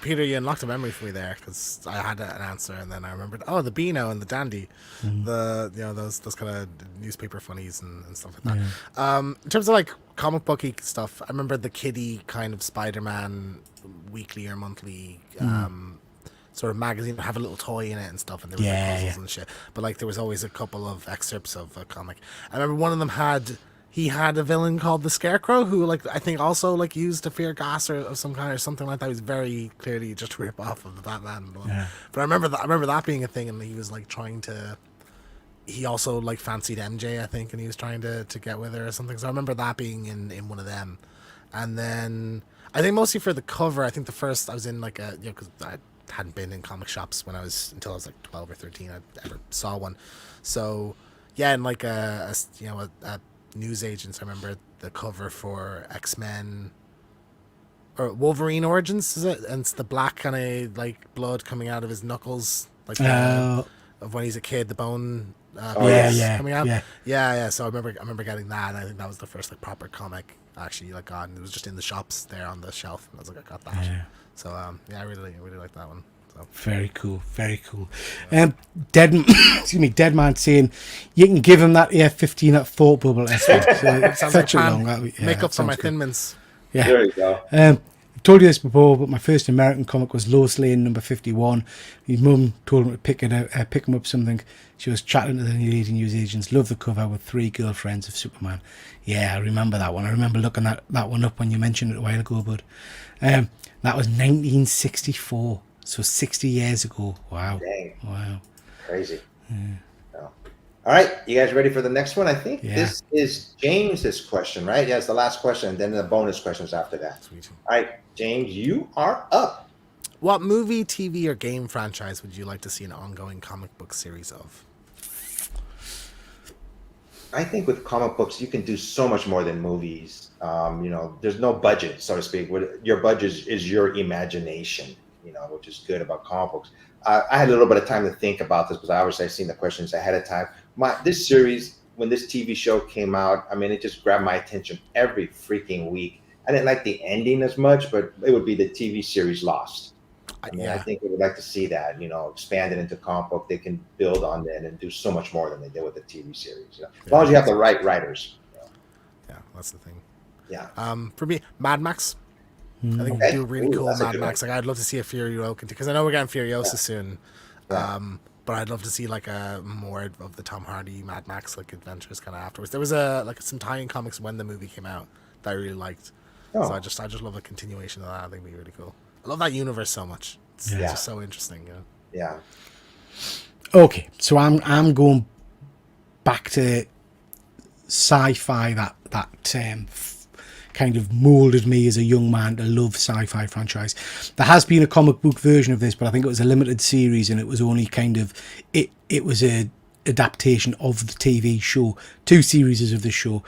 Peter, you unlocked a memory for me there because I had an answer and then I remembered. Oh, the Beano and the Dandy, those kind of newspaper funnies and stuff like that. Yeah. In terms of like comic booky stuff, I remember the kiddie kind of Spider-Man weekly or monthly sort of magazine have a little toy in it and stuff, and there were puzzles and shit. But like there was always a couple of excerpts of a comic. I remember one of them had a villain called the Scarecrow who like I think also like used a fear gas or of some kind or something like that. It was very clearly just a rip off of the Batman one. Yeah. But I remember that being a thing, and he was like trying to he also like fancied MJ, I think, and he was trying to get with her or something. So I remember that being in one of them. And then I think mostly for the cover, I think the first I was in like a, because I hadn't been in comic shops until I was like 12 or 13. I ever saw one. So yeah, and like a news agents, I remember the cover for X-Men or Wolverine Origins, is it? And it's the black kind of like blood coming out of his knuckles, like of when he's a kid, the bone coming out. Yeah. So I remember getting that, and I think that was the first like proper comic actually like got, and it was just in the shops there on the shelf, and I was like, I got that. Yeah. So I really like that one. So. Very cool. Dead Man saying you can give him that AF-15 at thought bubble. Sounds like long. Make up for my Thin Mints. Yeah. There you go. I've told you this before, but my first American comic was Lois Lane number 51. His mum told him to pick him up something. She was chatting to the lady news agents. Love the cover with 3 girlfriends of Superman. Yeah, I remember that one. I remember looking that one up when you mentioned it a while ago, bud. That was 1964. So 60 years ago. Wow. Dang. Wow. Crazy. Yeah. Oh. All right. You guys ready for the next one? I think this is James's question, right? Yeah, it's the last question, and then the bonus questions after that. Sweet. All right, James, you are up. What movie, TV, or game franchise would you like to see an ongoing comic book series of? I think with comic books, you can do so much more than movies. There's no budget, so to speak. Your budget is your imagination. Which is good about comic books. I had a little bit of time to think about this because I seen the questions ahead of time. This series, when this TV show came out, I mean, it just grabbed my attention every freaking week. I didn't like the ending as much, but it would be the TV series Lost. I think I would like to see that, expanded into comic book. They can build on that and do so much more than they did with the TV series. As long as you have the right writers. Yeah, that's the thing. Yeah. For me, Mad Max. I think we do really cool Mad Max. Like, I'd love to see a Fury Road because I know we're getting Furiosa soon. But I'd love to see like a more of the Tom Hardy Mad Max like adventures kind of afterwards. There was some tie-in comics when the movie came out that I really liked. So I just love a continuation of that. I think it'd be really cool. I love that universe so much. It's just so interesting. Yeah. Okay, so I'm going back to sci-fi that kind of molded me as a young man to love sci-fi franchise. There has been a comic book version of this, but I think it was a limited series, and it was only kind of it was a adaptation of the TV show. 2 series of the show.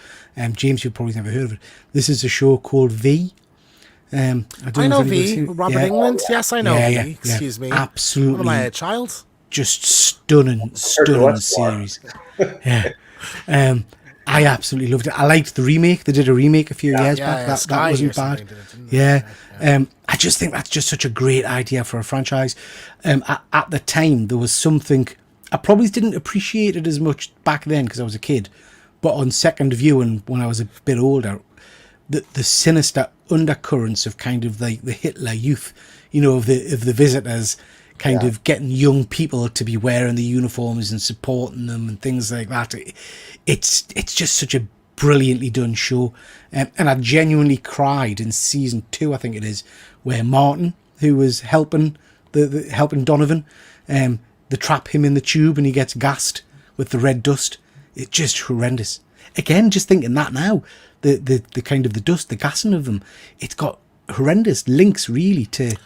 James, you've probably never heard of it. This is a show called V. I know V. Robert Englund. Yes, I know V. Excuse me. Absolutely. What am I, a child? Just stunning series. Yeah. I absolutely loved it. I liked the remake. They did a remake a few years back. That wasn't bad. I just think that's just such a great idea for a franchise. At the time, there was something I probably didn't appreciate it as much back then because I was a kid, but on second viewing when I was a bit older, the sinister undercurrents of kind of like the Hitler Youth, of the visitors. Kind of getting young people to be wearing the uniforms and supporting them and things like that. It's just such a brilliantly done show. And I genuinely cried in season 2, I think it is, where Martin, who was helping helping Donovan, they trap him in the tube and he gets gassed with the red dust. It's just horrendous. Again, just thinking that now, the kind of the dust, the gassing of them, it's got horrendous links really to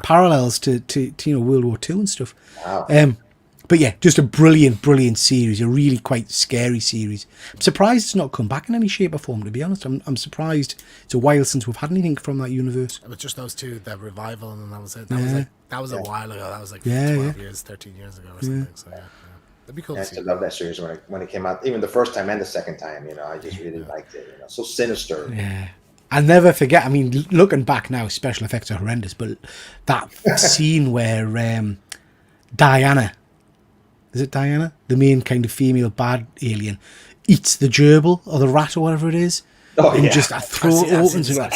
parallels to World War II and stuff. Wow. But yeah, just a brilliant series, a really quite scary series. I'm surprised it's not come back in any shape or form, to be honest. I'm surprised. It's a while since we've had anything from that universe. It was just those 2, the revival, and then that was it. That was a while ago. That was like 12 years, 13 years ago or something. So it'd be cool to see. I love that series when it came out, even the first time and the second time. I just really liked it. So sinister. Yeah. I'll never forget. I mean, looking back now, special effects are horrendous, but that scene where Diana, is it Diana? The main kind of female bad alien eats the gerbil or the rat or whatever it is. And just a throat opens. But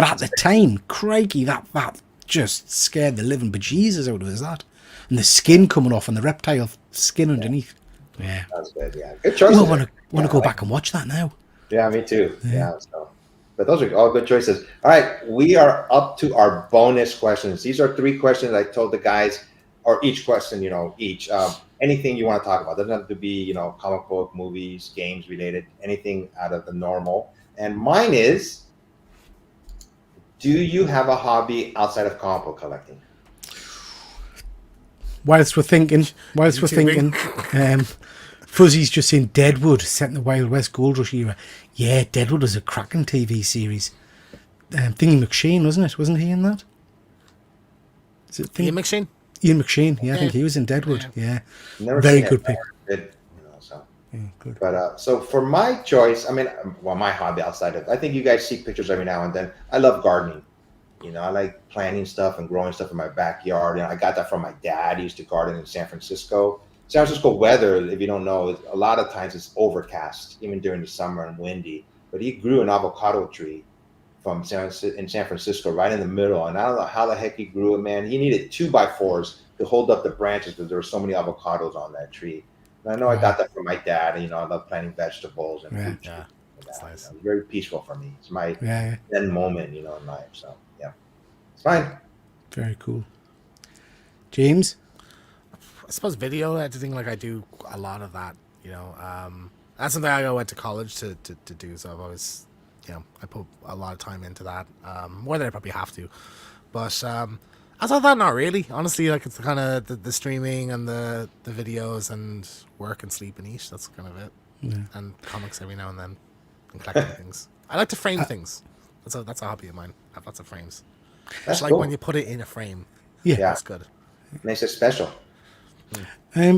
at the time, crikey, that just scared the living bejesus out of us, that. And the skin coming off and the reptile skin underneath. Yeah. That's good, yeah. Good choice. I want to go back and watch that now. Yeah, me too. Yeah. But those are all good choices. All right, we are up to our bonus questions. These are 3 questions I told the guys or each question, each anything you want to talk about. Doesn't have to be, comic book, movies, games related, anything out of the normal. And mine is, do you have a hobby outside of comic book collecting? Whilst we're thinking, YouTubing. Fuzzy's just saying Deadwood, set in the Wild West Gold Rush era. Yeah, Deadwood was a cracking TV series. Thingy McShane, wasn't it? Wasn't he in that? Is it Ian McShane? Ian McShane, yeah, I Yeah. think he was in Deadwood. Yeah, Never very seen good it. pick. Good, so. Yeah, good. But so for my choice, I mean, my hobby outside of, I think you guys see pictures every now and then. I love gardening. I like planting stuff and growing stuff in my backyard. And I got that from my dad. He used to garden in San Francisco. San Francisco weather, if you don't know, a lot of times it's overcast, even during the summer and windy. But he grew an avocado tree in San Francisco, right in the middle. And I don't know how the heck he grew it, man. He needed 2x4s to hold up the branches because there were so many avocados on that tree. And I know I got that from my dad. I love planting vegetables and fruit trees. Yeah, that's nice. It's very peaceful for me. It's my Yeah, zen moment, in life. So yeah, it's fine. very cool. James? I suppose video editing, like I do a lot of that. That's something I went to college to do. So I've always, I put a lot of time into that, more than I probably have to. But outside of that, not really. Honestly, like it's kind of the streaming and the videos and work and sleep and eat. That's kind of it. Yeah. And comics every now and then, and collecting things. I like to frame things. That's a hobby of mine. I have lots of frames. That's It's like cool. when you put it in a frame. Yeah. Yeah. That's good. Makes it special.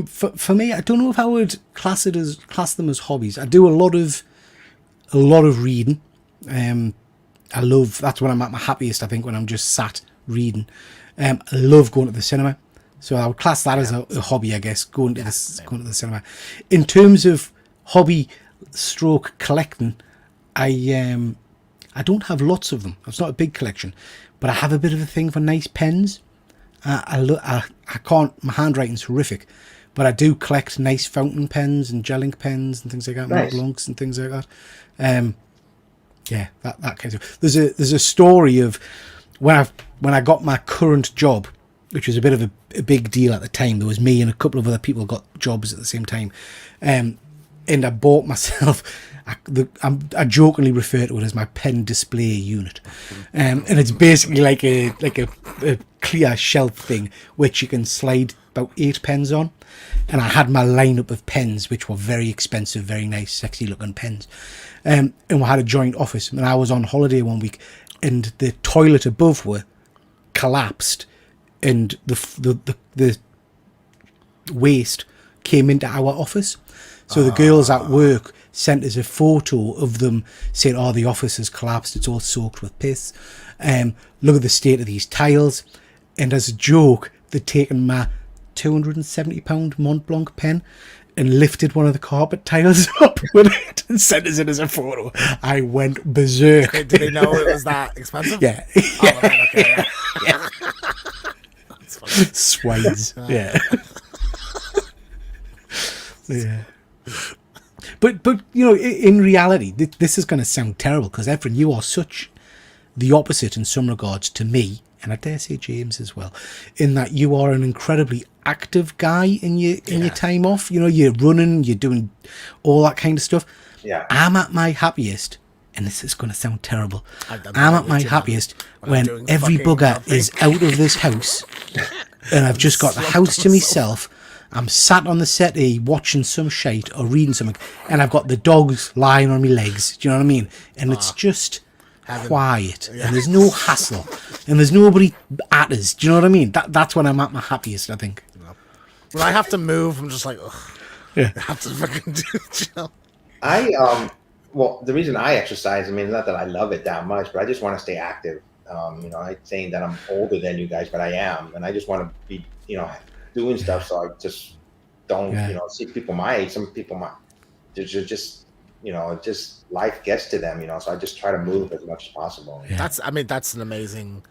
For me, I don't know if I would class them as hobbies. I do a lot of reading. That's when I'm at my happiest, I think, when I'm just sat reading. I love going to the cinema. So I would class that as a hobby, I guess, going to the cinema. In terms of hobby stroke collecting, I don't have lots of them. It's not a big collection, but I have a bit of a thing for nice pens. I can't, my handwriting's horrific, but I do collect nice fountain pens and gel ink pens and things like that, Nice. Montblancs and things like that. Yeah, that kind of. There's a story of when I got my current job, which was a bit of a big deal at the time. There was me and a couple of other people got jobs at the same time, and I bought myself. I jokingly refer to it as my pen display unit, and it's basically like a clear shelf thing which you can slide about 8 pens on. And I had my lineup of pens, which were very expensive, very nice, sexy looking pens. And we had a joint office, and I was on holiday one week, and the toilet above were collapsed, and the waste came into our office. So the girls at work sent us a photo of them saying, "Oh, the office has collapsed. It's all soaked with piss. Look at the state of these tiles." And as a joke, they'd taken my £270 Montblanc pen and lifted one of the carpet tiles up with it and sent us it as a photo. I went berserk. Did they know it was that expensive? Yeah. Oh, right, okay, yeah. That's funny. Swines. Yeah. Yeah. But in reality, this is going to sound terrible because Efren, you are such the opposite in some regards to me, and I dare say James as well, in that you are an incredibly active guy in your time off. You're running, you're doing all that kind of stuff. Yeah. I'm at my happiest, and this is going to sound terrible. I'm I'm at my with you, man. happiest When I'm when doing every fucking bugger nothing. is out of this house, and I've just got the house to myself. I'm sat on the settee watching some shite or reading something, and I've got the dogs lying on my legs. Do you know what I mean? And it's just quiet, and there's no hassle, and there's nobody at us. Do you know what I mean? That's when I'm at my happiest, I think. When I have to move, I'm just like, ugh. Yeah. I have to fucking do. Well, the reason I exercise, I mean, not that I love it that much, but I just want to stay active. I'm saying that I'm older than you guys, but I am, and I just want to be, doing stuff. So I just don't, see people my age. Some people they're just, just life gets to them, So I just try to move as much as possible. Yeah. That's an amazing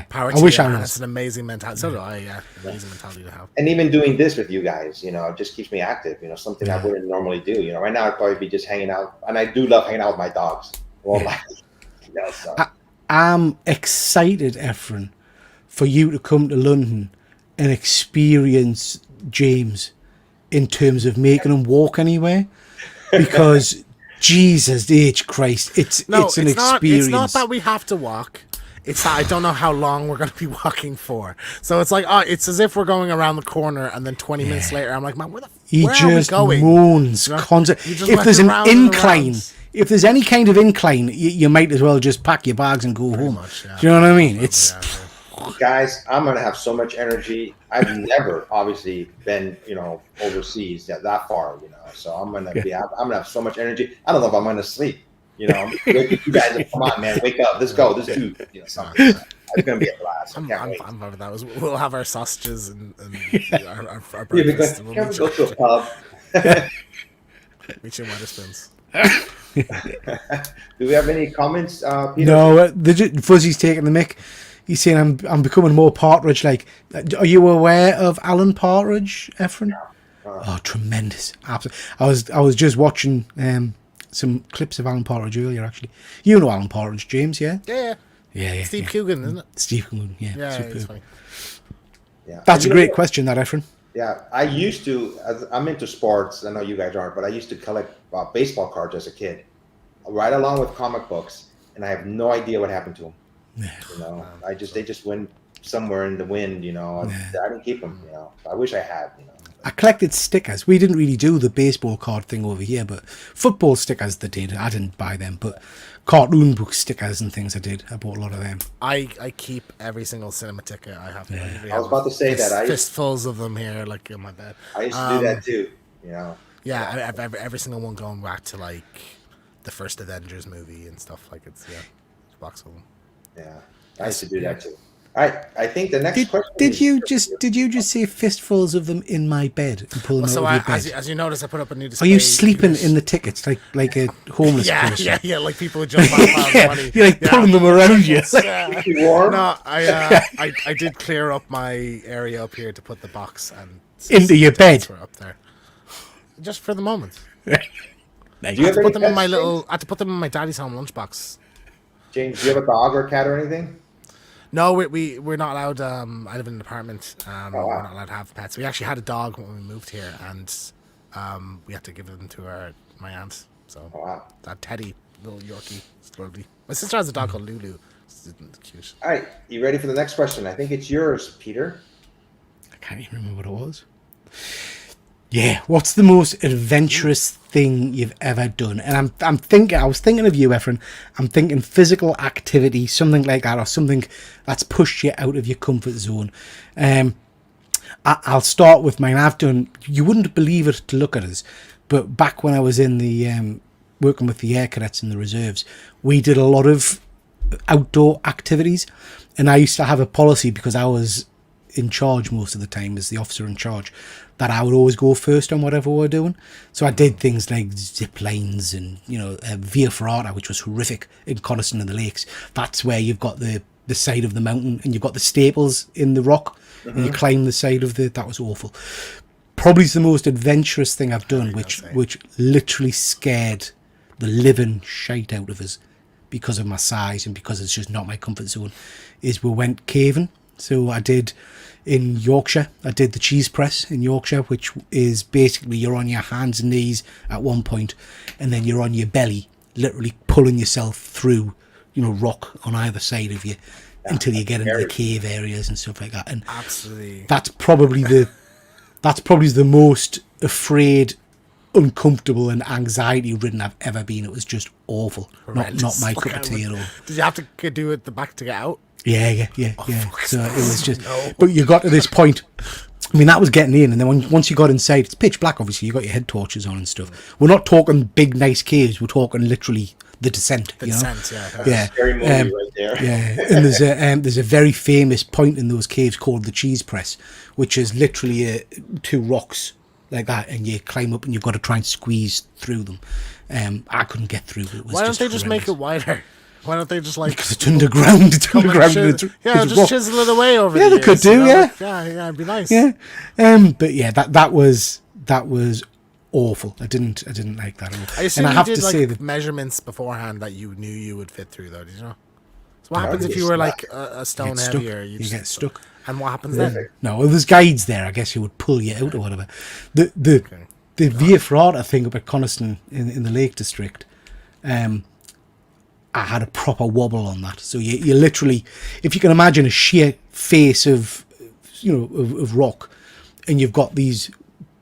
power. I wish I was. was. It's an amazing mentality. So do I. Yeah, amazing mentality to have. And even doing this with you guys, it just keeps me active. Something I wouldn't normally do. Right now I'd probably be just hanging out, and I do love hanging out with my dogs. Well, so. I'm excited, Efren, for you to come to London an experience, James, in terms of making them walk anywhere, because Jesus H Christ, it's an experience. It's not that we have to walk. It's that I don't know how long we're going to be walking for. So it's like, it's as if we're going around the corner, and then 20 minutes later, I'm like, man, where He are we just going? moans You know? constantly. You just If went there's an round and incline, round. if there's any kind of incline, you might as well just pack your bags and go home. much, yeah. Do you know what I mean? It's Guys, I'm gonna have so much energy. I've never, obviously, been overseas that far. So I'm gonna have so much energy. I don't know if I'm gonna sleep. You guys, come on, man, wake up. Let's go. Let's do something. It's gonna be a blast. I can't wait. I'm fine with that. We'll have our sausages and our Yeah, breakfast. because And we'll can we meet go to a pub? you in Wetherspoons. Do we have any comments, Peter? no, Fuzzy's taking the mick. He's saying I'm becoming more Partridge like. Are you aware of Alan Partridge, Efren? Oh, tremendous! Absolutely. I was just watching some clips of Alan Partridge earlier. Actually, you know Alan Partridge, James? Yeah. Yeah. Steve Coogan, isn't it? Steve Coogan. Yeah. Yeah, superb. it's funny. Yeah. That's a And great question, that, Efren. Yeah, I used to. I'm into sports. I know you guys aren't, but I used to collect baseball cards as a kid, right along with comic books, and I have no idea what happened to them. They just went somewhere in the wind. I didn't keep them. I wish I had. I collected stickers. We didn't really do the baseball card thing over here, but football stickers they did. I didn't buy them, but cartoon book stickers and things I did. I bought a lot of them. I keep every single cinema ticket I have. I was about to say that. Fistfuls of them here, like in my bed. I used to do that too. Yeah, every single one going back to like the first Avengers movie and stuff. Like it's box of them. Yeah, I used to do that too. All right, I think the next question. Did you just say fistfuls of them in my bed and pull them So out of your bed? as you notice, I put up a new display. Are you sleeping in the tickets like a homeless person? Yeah, like people who jump on piles of money. You're like pulling them around you. warm? No, I did clear up my area up here to put the box and Into your bed. were up there, just for the moment. Nice. Do you have Put any them in my pets, little. I had to put them in my daddy's home lunchbox. James, do you have a dog or a cat or anything? No, we're not allowed. I live in an apartment. wow. We're not allowed to have pets. We actually had a dog when we moved here, and we had to give them to my aunt. So Wow. that Teddy, little Yorkie, it's lovely. My sister has a dog called Lulu. It's cute. All right, you ready for the next question? I think it's yours, Peter. I can't even remember what it was. Yeah, what's the most adventurous thing you've ever done? And I was thinking of you, Efren. I'm thinking physical activity, something like that, or something that's pushed you out of your comfort zone. I'll start with mine. I've done. You wouldn't believe it to look at us, but back when I was in the working with the air cadets in the reserves, we did a lot of outdoor activities, and I used to have a policy because I was in charge most of the time as the officer in charge, that I would always go first on whatever we're doing. So I did things like zip lines and Via Ferrata, which was horrific in Coniston and the Lakes. That's where you've got the side of the mountain and you've got the staples in the rock and you climb the side of that was awful. Probably the most adventurous thing I've done, which literally scared the living shite out of us because of my size and because it's just not my comfort zone, is we went caving. So I did in Yorkshire, I did the cheese press in Yorkshire, which is basically you're on your hands and knees at one point and then you're on your belly, literally pulling yourself through, rock on either side of you until you get into the cave areas and stuff like that. And Absolutely. that's probably the most afraid, uncomfortable and anxiety ridden I've ever been. It was just awful. Not my cup of tea at all. Did you have to do it the back to get out? Yeah. So it was just, but you got to this point. I mean, that was getting in, and then once you got inside, it's pitch black. Obviously, you got your head torches on and stuff. We're not talking big, nice caves. We're talking literally the descent. Yeah. Scary movie right there. Yeah, and there's a very famous point in those caves called the cheese press, which is literally two rocks like that, and you climb up, and you've got to try and squeeze through them. I couldn't get through. It was Why don't they just make horrendous. it wider? Why don't they just like? Because it's underground. It's underground. Just chisel it away over. Yeah, the they could years, do. Yeah, yeah, it'd be nice. Yeah, but yeah, that was awful. I didn't like that at all. I assume and I you have did to like say that measurements beforehand that you knew you would fit through, though. Did you know? So what No, happens you if get you were stuck. like a stone you get stuck. heavier? You get stuck. And what happens then? No, well, there's guides there, I guess, who would pull you out or whatever. The Okay. Via Ferrata thing up at Coniston in the Lake District, I had a proper wobble on that. So you literally, if you can imagine a sheer face of, of rock, and you've got these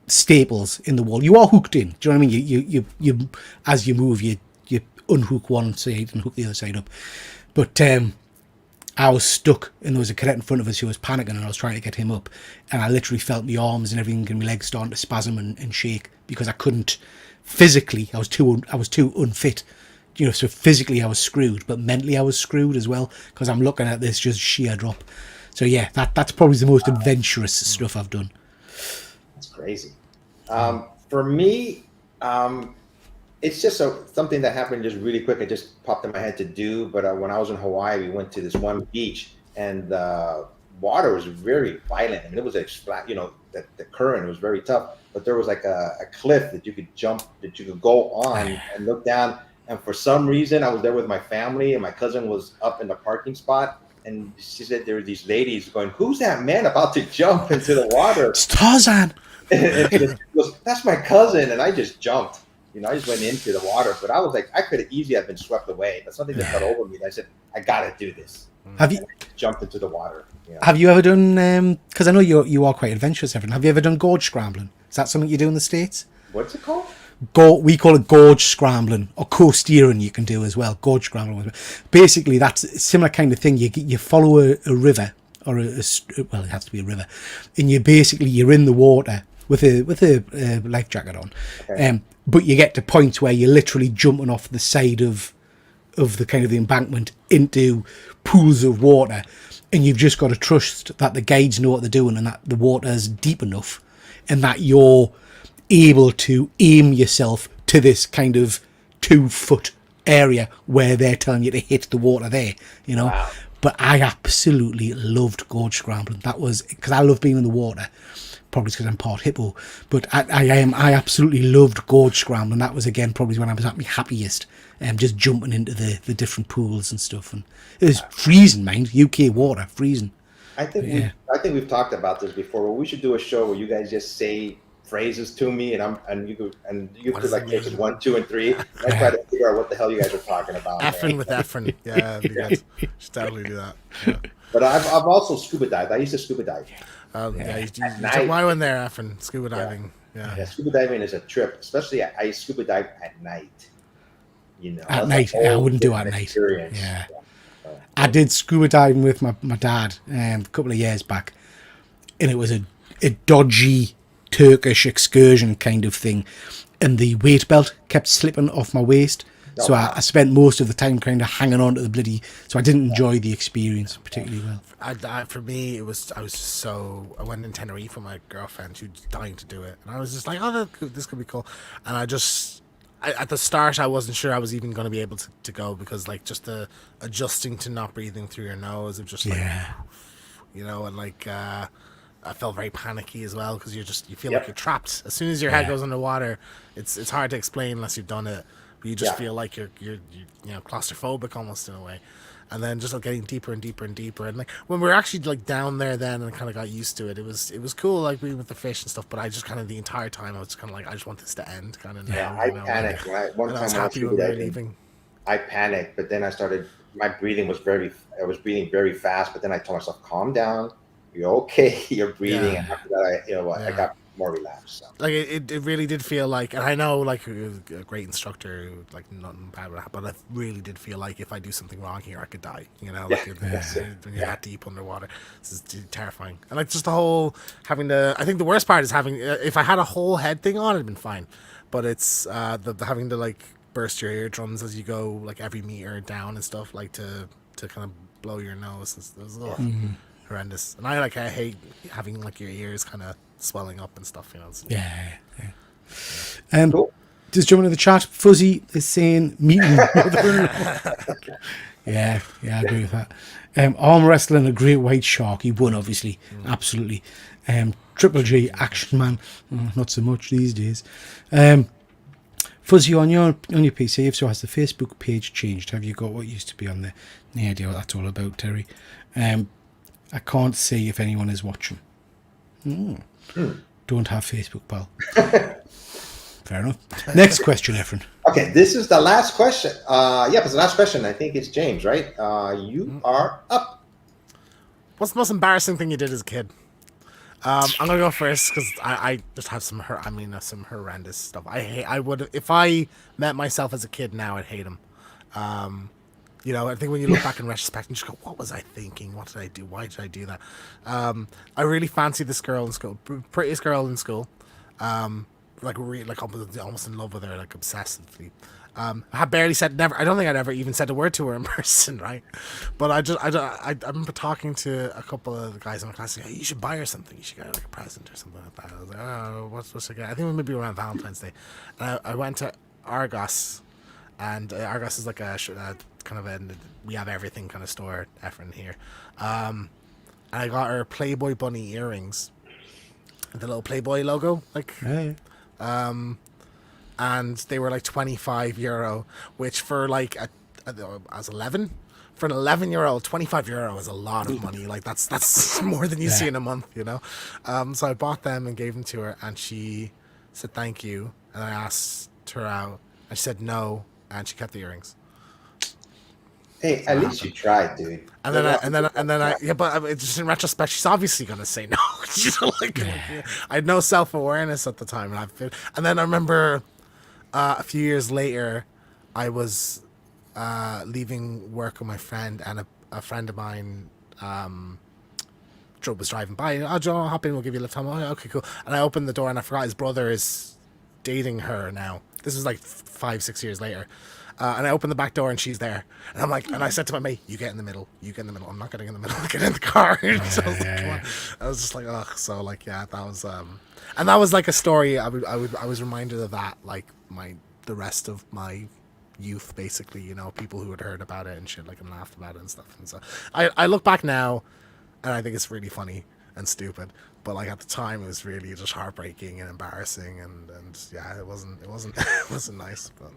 staples in the wall, you are hooked in. Do you know what I mean? You as you move, you unhook one side and hook the other side up. But I was stuck, and there was a cadet in front of us who was panicking, and I was trying to get him up, and I literally felt my arms and everything and my legs starting to spasm and shake because I couldn't physically. I was too unfit, So physically I was screwed, but mentally I was screwed as well because I'm looking at this just sheer drop. So yeah, that's probably the most adventurous stuff I've done. That's crazy. For me, it's just something that happened just really quick. It just popped in my head to do. But when I was in Hawaii, we went to this one beach, and the water was very violent. I mean, it was the current was very tough. But there was like a cliff that you could jump, that you could go on and look down. And for some reason, I was there with my family, and my cousin was up in the parking spot. And she said there were these ladies going, "Who's that man about to jump into the water?" It's Tarzan. And she goes, "That's my cousin." And I just jumped. I just went into the water. But I was like, I could have easily have been swept away. But something that got over me. I said, I got to do this. Have you jumped into the water? Have you ever done? Because I know you are quite adventurous, everyone. Have you ever done gorge scrambling? Is that something you do in the States? What's it called? We call it gorge scrambling, or coasteering you can do as well. Gorge scrambling. Basically, that's a similar kind of thing. You follow a river, or well, it has to be a river, and you're in the water with a life jacket on. Okay. But you get to points where you're literally jumping off the side of the kind of the embankment into pools of water, and you've just got to trust that the guides know what they're doing and that the water is deep enough, and that you're able to aim yourself to this kind of 2-foot area where they're telling you to hit the water there, Wow. But I absolutely loved gorge scrambling. That was because I love being in the water, probably because I'm part hippo, but I absolutely loved gorge scrambling. That was again probably when I was at my happiest, just jumping into the different pools and stuff. And it was freezing, mind, UK water, freezing. I think we've talked about this before. Well, we should do a show where you guys just say phrases to me, and you could like take it 1, 2, and 3. And I try to figure out what the hell you guys are talking about. Effing with effing. Yeah, should totally do that. Yeah. But I've also scuba dived. I used to scuba dive. You took my one there, effing scuba diving. Yeah, scuba diving is a trip, especially I scuba dive at night. At night, I wouldn't do it at night. Yeah. I did scuba diving with my dad a couple of years back, and it was a dodgy Turkish excursion kind of thing, and the weight belt kept slipping off my waist. So I spent most of the time kind of hanging on to the bloody. So I didn't enjoy the experience particularly well. For me, I went in Tenerife with my girlfriend. She was dying to do it, and I was just like, "Oh, this could be cool." And at the start, I wasn't sure I was even going to be able to go because like just the adjusting to not breathing through your nose of just like, and like. I felt very panicky as well because you feel like you're trapped. As soon as your head goes underwater, it's hard to explain unless you've done it. But you just feel like you're claustrophobic almost in a way. And then just like getting deeper and deeper and deeper. And like when we were actually like down there then and kind of got used to it, it was cool like being with the fish and stuff. But I just kind of the entire time I was kind of like I just want this to end kind of. Yeah, I panicked. One time I was happy when we were leaving. I panicked, but then I started. My breathing was I was breathing very fast, but then I told myself, "Calm down. You're okay. You're breathing." And after that, I got more relaxed. So. Like it really did feel like, and I know like a great instructor, like nothing bad would happen, but it really did feel like if I do something wrong here, I could die. When you're that deep underwater, this is terrifying. And like just the whole having to. I think the worst part is having. If I had a whole head thing on, it'd been fine, but it's the having to like burst your eardrums as you go like every meter down and stuff, like to kind of blow your nose. It was horrendous. And I hate having like your ears kind of swelling up and stuff. Cool. Just jumping in the chat, Fuzzy is saying meeting. Yeah, I agree with that. Arm wrestling, a great white shark. He won, obviously, absolutely. Triple G, Action Man, not so much these days. Fuzzy, on your PC, if so, has the Facebook page changed? Have you got what used to be on there? No idea what that's all about, Terry. I can't see if anyone is watching. Don't have Facebook, pal. Fair enough. Next question, Efren. Okay, this is the last question. Because the last question, I think it's James, right? You are up. What's the most embarrassing thing you did as a kid? I'm gonna go first because I just have some horrendous stuff. I would if I met myself as a kid now, I'd hate him. I think when you look back in retrospect and just go, what was I thinking? What did I do? Why did I do that? I really fancied this girl in school, prettiest girl in school. Almost in love with her, like obsessively. I had barely said never. I don't think I'd ever even said a word to her in person, right? But I remember talking to a couple of the guys in my class. Like, hey, you should buy her something. You should get her like a present or something like that. I was like, oh, what's I get? I think it maybe around Valentine's Day. And I went to Argos, and Argos is like a kind of a we have everything kind of store Efren here. And I got her Playboy bunny earrings, the little Playboy logo, like. Hey. And they were like €25, which for like I was 11. For an 11-year-old, €25 is a lot of money. Like that's more than you see in a month, you know. So I bought them and gave them to her, and she said thank you. And I asked her out, and she said no, and she kept the earrings. Hey, at least you tried, dude. And then I but it's just in retrospect, she's obviously gonna say no. I had no self-awareness at the time, and then I remember a few years later, I was leaving work with my friend, and a friend of mine was driving by. Oh, John, hop in, we'll give you a lift home. Oh, okay, cool. And I opened the door, and I forgot his brother is dating her now. This was like 5-6 years later. And I opened the back door, and she's there. And I'm like, and I said to my mate, you get in the middle. You get in the middle. I'm not getting in the middle. I'll get in the car. So I was like, come on. I was just like, ugh. So like, yeah, that was, and that was like a story. I was reminded of that, like the rest of my youth, basically, you know, people who had heard about it and shit, like, and laughed about it and stuff. And so I look back now, and I think it's really funny and stupid. But like at the time, it was really just heartbreaking and embarrassing, and yeah, it wasn't nice. But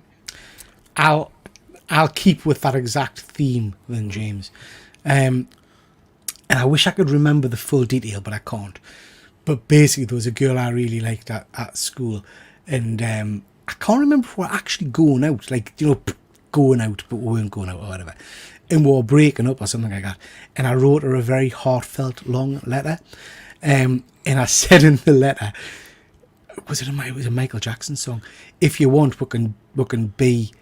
I'll keep with that exact theme then, James. And I wish I could remember the full detail, but I can't. But basically, there was a girl I really liked at school, and I can't remember if we were actually going out, like, you know, going out, but we weren't going out or whatever. And we were breaking up or something like that. And I wrote her a very heartfelt, long letter. And I said in the letter, it was a Michael Jackson song. If you want, we can be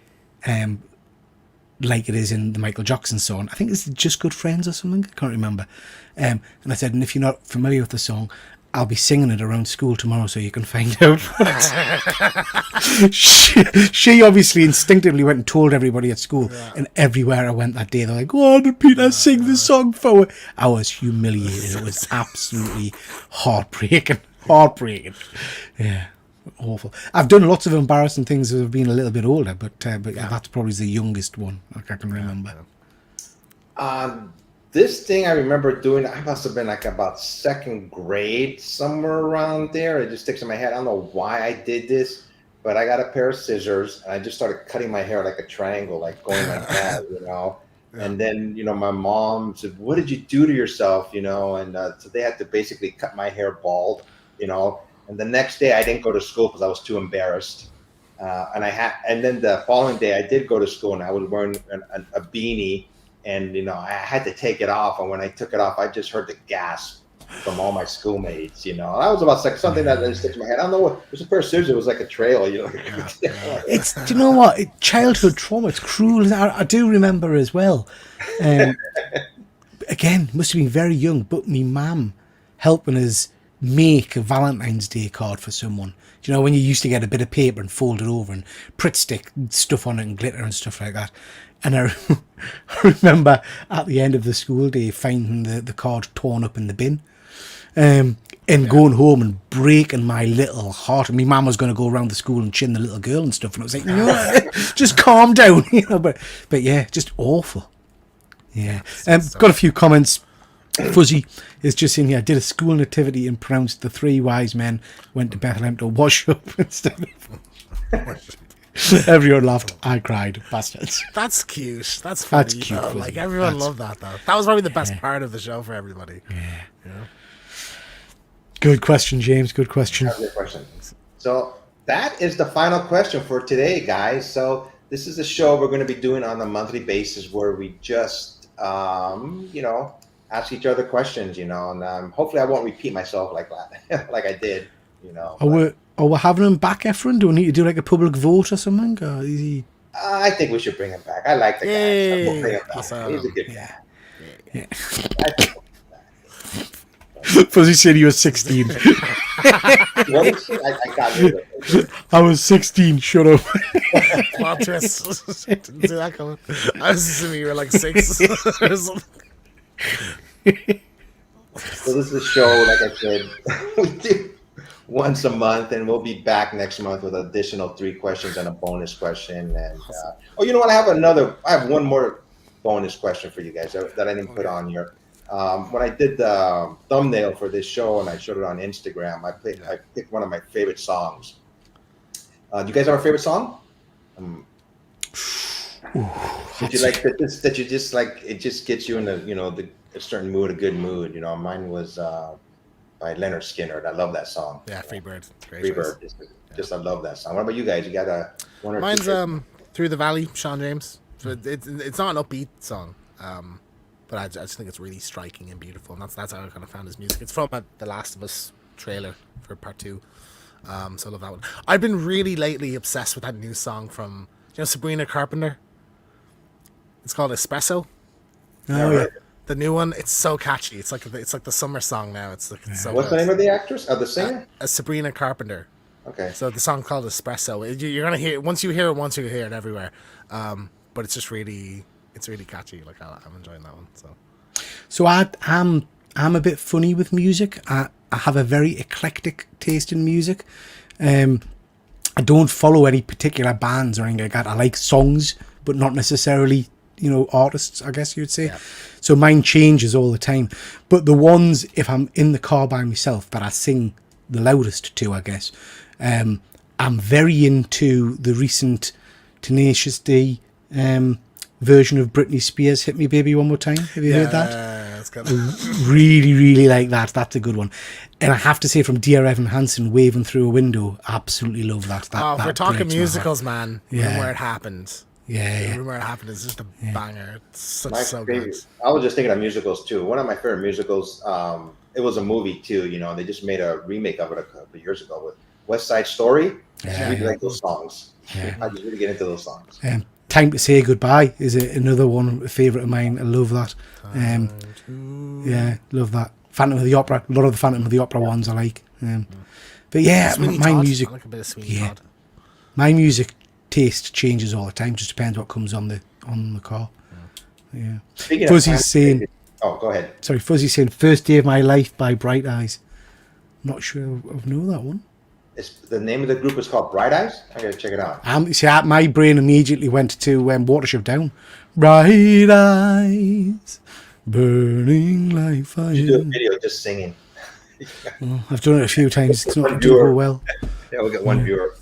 like it is in the Michael Jackson song. I think it's Just Good Friends or something. I can't remember. And I said, and if you're not familiar with the song, I'll be singing it around school tomorrow so you can find out. she obviously instinctively went and told everybody at school, and everywhere I went that day, they're like, "Oh, did Peter sing the song for her?" I was humiliated. It was absolutely heartbreaking. Yeah, awful. I've done lots of embarrassing things as I've been a little bit older, but that's probably the youngest one like I can remember. This thing I remember doing, I must have been like about second grade, somewhere around there. It just sticks in my head. I don't know why I did this, but I got a pair of scissors and I just started cutting my hair like a triangle, like going like that, you know. Yeah. And then, you know, my mom said, "What did you do to yourself?" You know, and so they had to basically cut my hair bald, you know. And the next day I didn't go to school because I was too embarrassed. And then the following day I did go to school, and I was wearing a beanie. And, you know, I had to take it off. And when I took it off, I just heard the gasp from all my schoolmates, you know. That was about like something that sticks in my head. I don't know what. It was a pair of scissors. It was like a trail, you know. It's, do you know what? Childhood trauma. It's cruel. I do remember as well. Again, must have been very young, but me mum helping us make a Valentine's Day card for someone. Do you know when you used to get a bit of paper and fold it over and Pritt stick stuff on it and glitter and stuff like that? And I remember at the end of the school day finding the card torn up in the bin, and going home and breaking my little heart. And my mum was going to go around the school and chin the little girl and stuff, and I was like, no, just calm down, you know. But yeah, just awful. Yeah, got a few comments. Fuzzy is just in here. Did a school nativity and pronounced the three wise men went to Bethlehem to wash up instead of. Everyone laughed. I cried. Bastards. That's cute. That's funny. That's cute, though. Fuzzy. Like everyone That's- loved that though. That was probably the best part of the show for everybody. Good question, James. Good question. That's a good question. So that is the final question for today, guys. So this is a show we're going to be doing on a monthly basis where we just, ask each other questions, and hopefully I won't repeat myself like that, like I did, Are we having him back, Efren? Do we need to do like a public vote or something? Or is he... I think we should bring him back. I like the guy. So we'll bring him back. Awesome. He's a good guy. Yeah. I think Fuzzy said he was 16. what is it? I got rid of it. I was 16. Shut up. Plot twist. Didn't see that coming. I was assuming you were like 6 or something. So this is a show, like I said, we do once a month, and we'll be back next month with additional 3 questions and a bonus question. And you know what? I have one more bonus question for you guys that I didn't put on here. When I did the thumbnail for this show and I showed it on Instagram, I picked one of my favorite songs. Do you guys have a favorite song? Did you like that you just like it just gets you in a certain mood, a good mood? Mine was by Leonard Skinner. I love that song. Yeah, Freebird. Great Freebird. choice. Just I love that song. What about you guys? You got a one or Mine's two? Through the Valley, Sean James. So it's not an upbeat song, but I just think it's really striking and beautiful, and that's how I kind of found his music. It's from the Last of Us trailer for part 2. So I love that one. I've been really lately obsessed with that new song from Sabrina Carpenter. It's called Espresso. Oh, yeah. The new one. It's so catchy. It's like the summer song now. It's so What's the good. name of the actress? The singer? Sabrina Carpenter. Okay. So the song called Espresso. You're gonna hear once you hear it everywhere. But it's just really catchy. Like I'm enjoying that one. So I'm a bit funny with music. I have a very eclectic taste in music. I don't follow any particular bands or anything like that. I like songs, but not necessarily, artists, I guess you'd say. Yeah. So mine changes all the time. But the ones, if I'm in the car by myself, that I sing the loudest to, I guess, I'm very into the recent Tenacious D version of Britney Spears' Hit Me Baby One More Time. Have you heard that? Yeah, that's good. Really, really like that. That's a good one. And I have to say, from Dear Evan Hansen, Waving Through a Window, absolutely love that. If that we're talking breaks my musicals, man, Yeah. Remember Where It Happened. Yeah. Remember Where It Happened is just a banger. It's so favorite, good. I was just thinking of musicals too. One of my favorite musicals, it was a movie too, they just made a remake of it a couple of years ago with West Side Story. I just really like those songs. Yeah. I just really get into those songs. Time to Say Goodbye is another one, a favourite of mine. I love that. Yeah, love that. Phantom of the Opera. A lot of the Phantom of the Opera ones I like. But yeah, Sweeney my Todd. music, I like a bit of Sweeney Yeah. Todd. my music taste changes all the time. Just depends what comes on the car. Yeah. Speaking Fuzzy's of saying, oh, go ahead. sorry, Fuzzy's saying First Day of My Life by Bright Eyes. Not sure I know that one. The name of the group is called Bright Eyes. I gotta check it out. My brain immediately went to Watership Down. Bright eyes, burning like fire. You do a video just singing. I've done it a few times. It's not One doing viewer. well. Yeah, we'll get one viewer.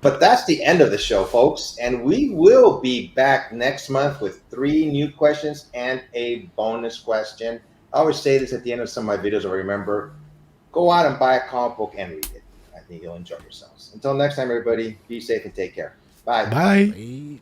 But that's the end of the show, folks. And we will be back next month with 3 new questions and a bonus question. I always say this at the end of some of my videos. I remember, go out and buy a comic book and read it. I think you'll enjoy yourselves. Until next time, everybody, be safe and take care. Bye. Bye. Bye.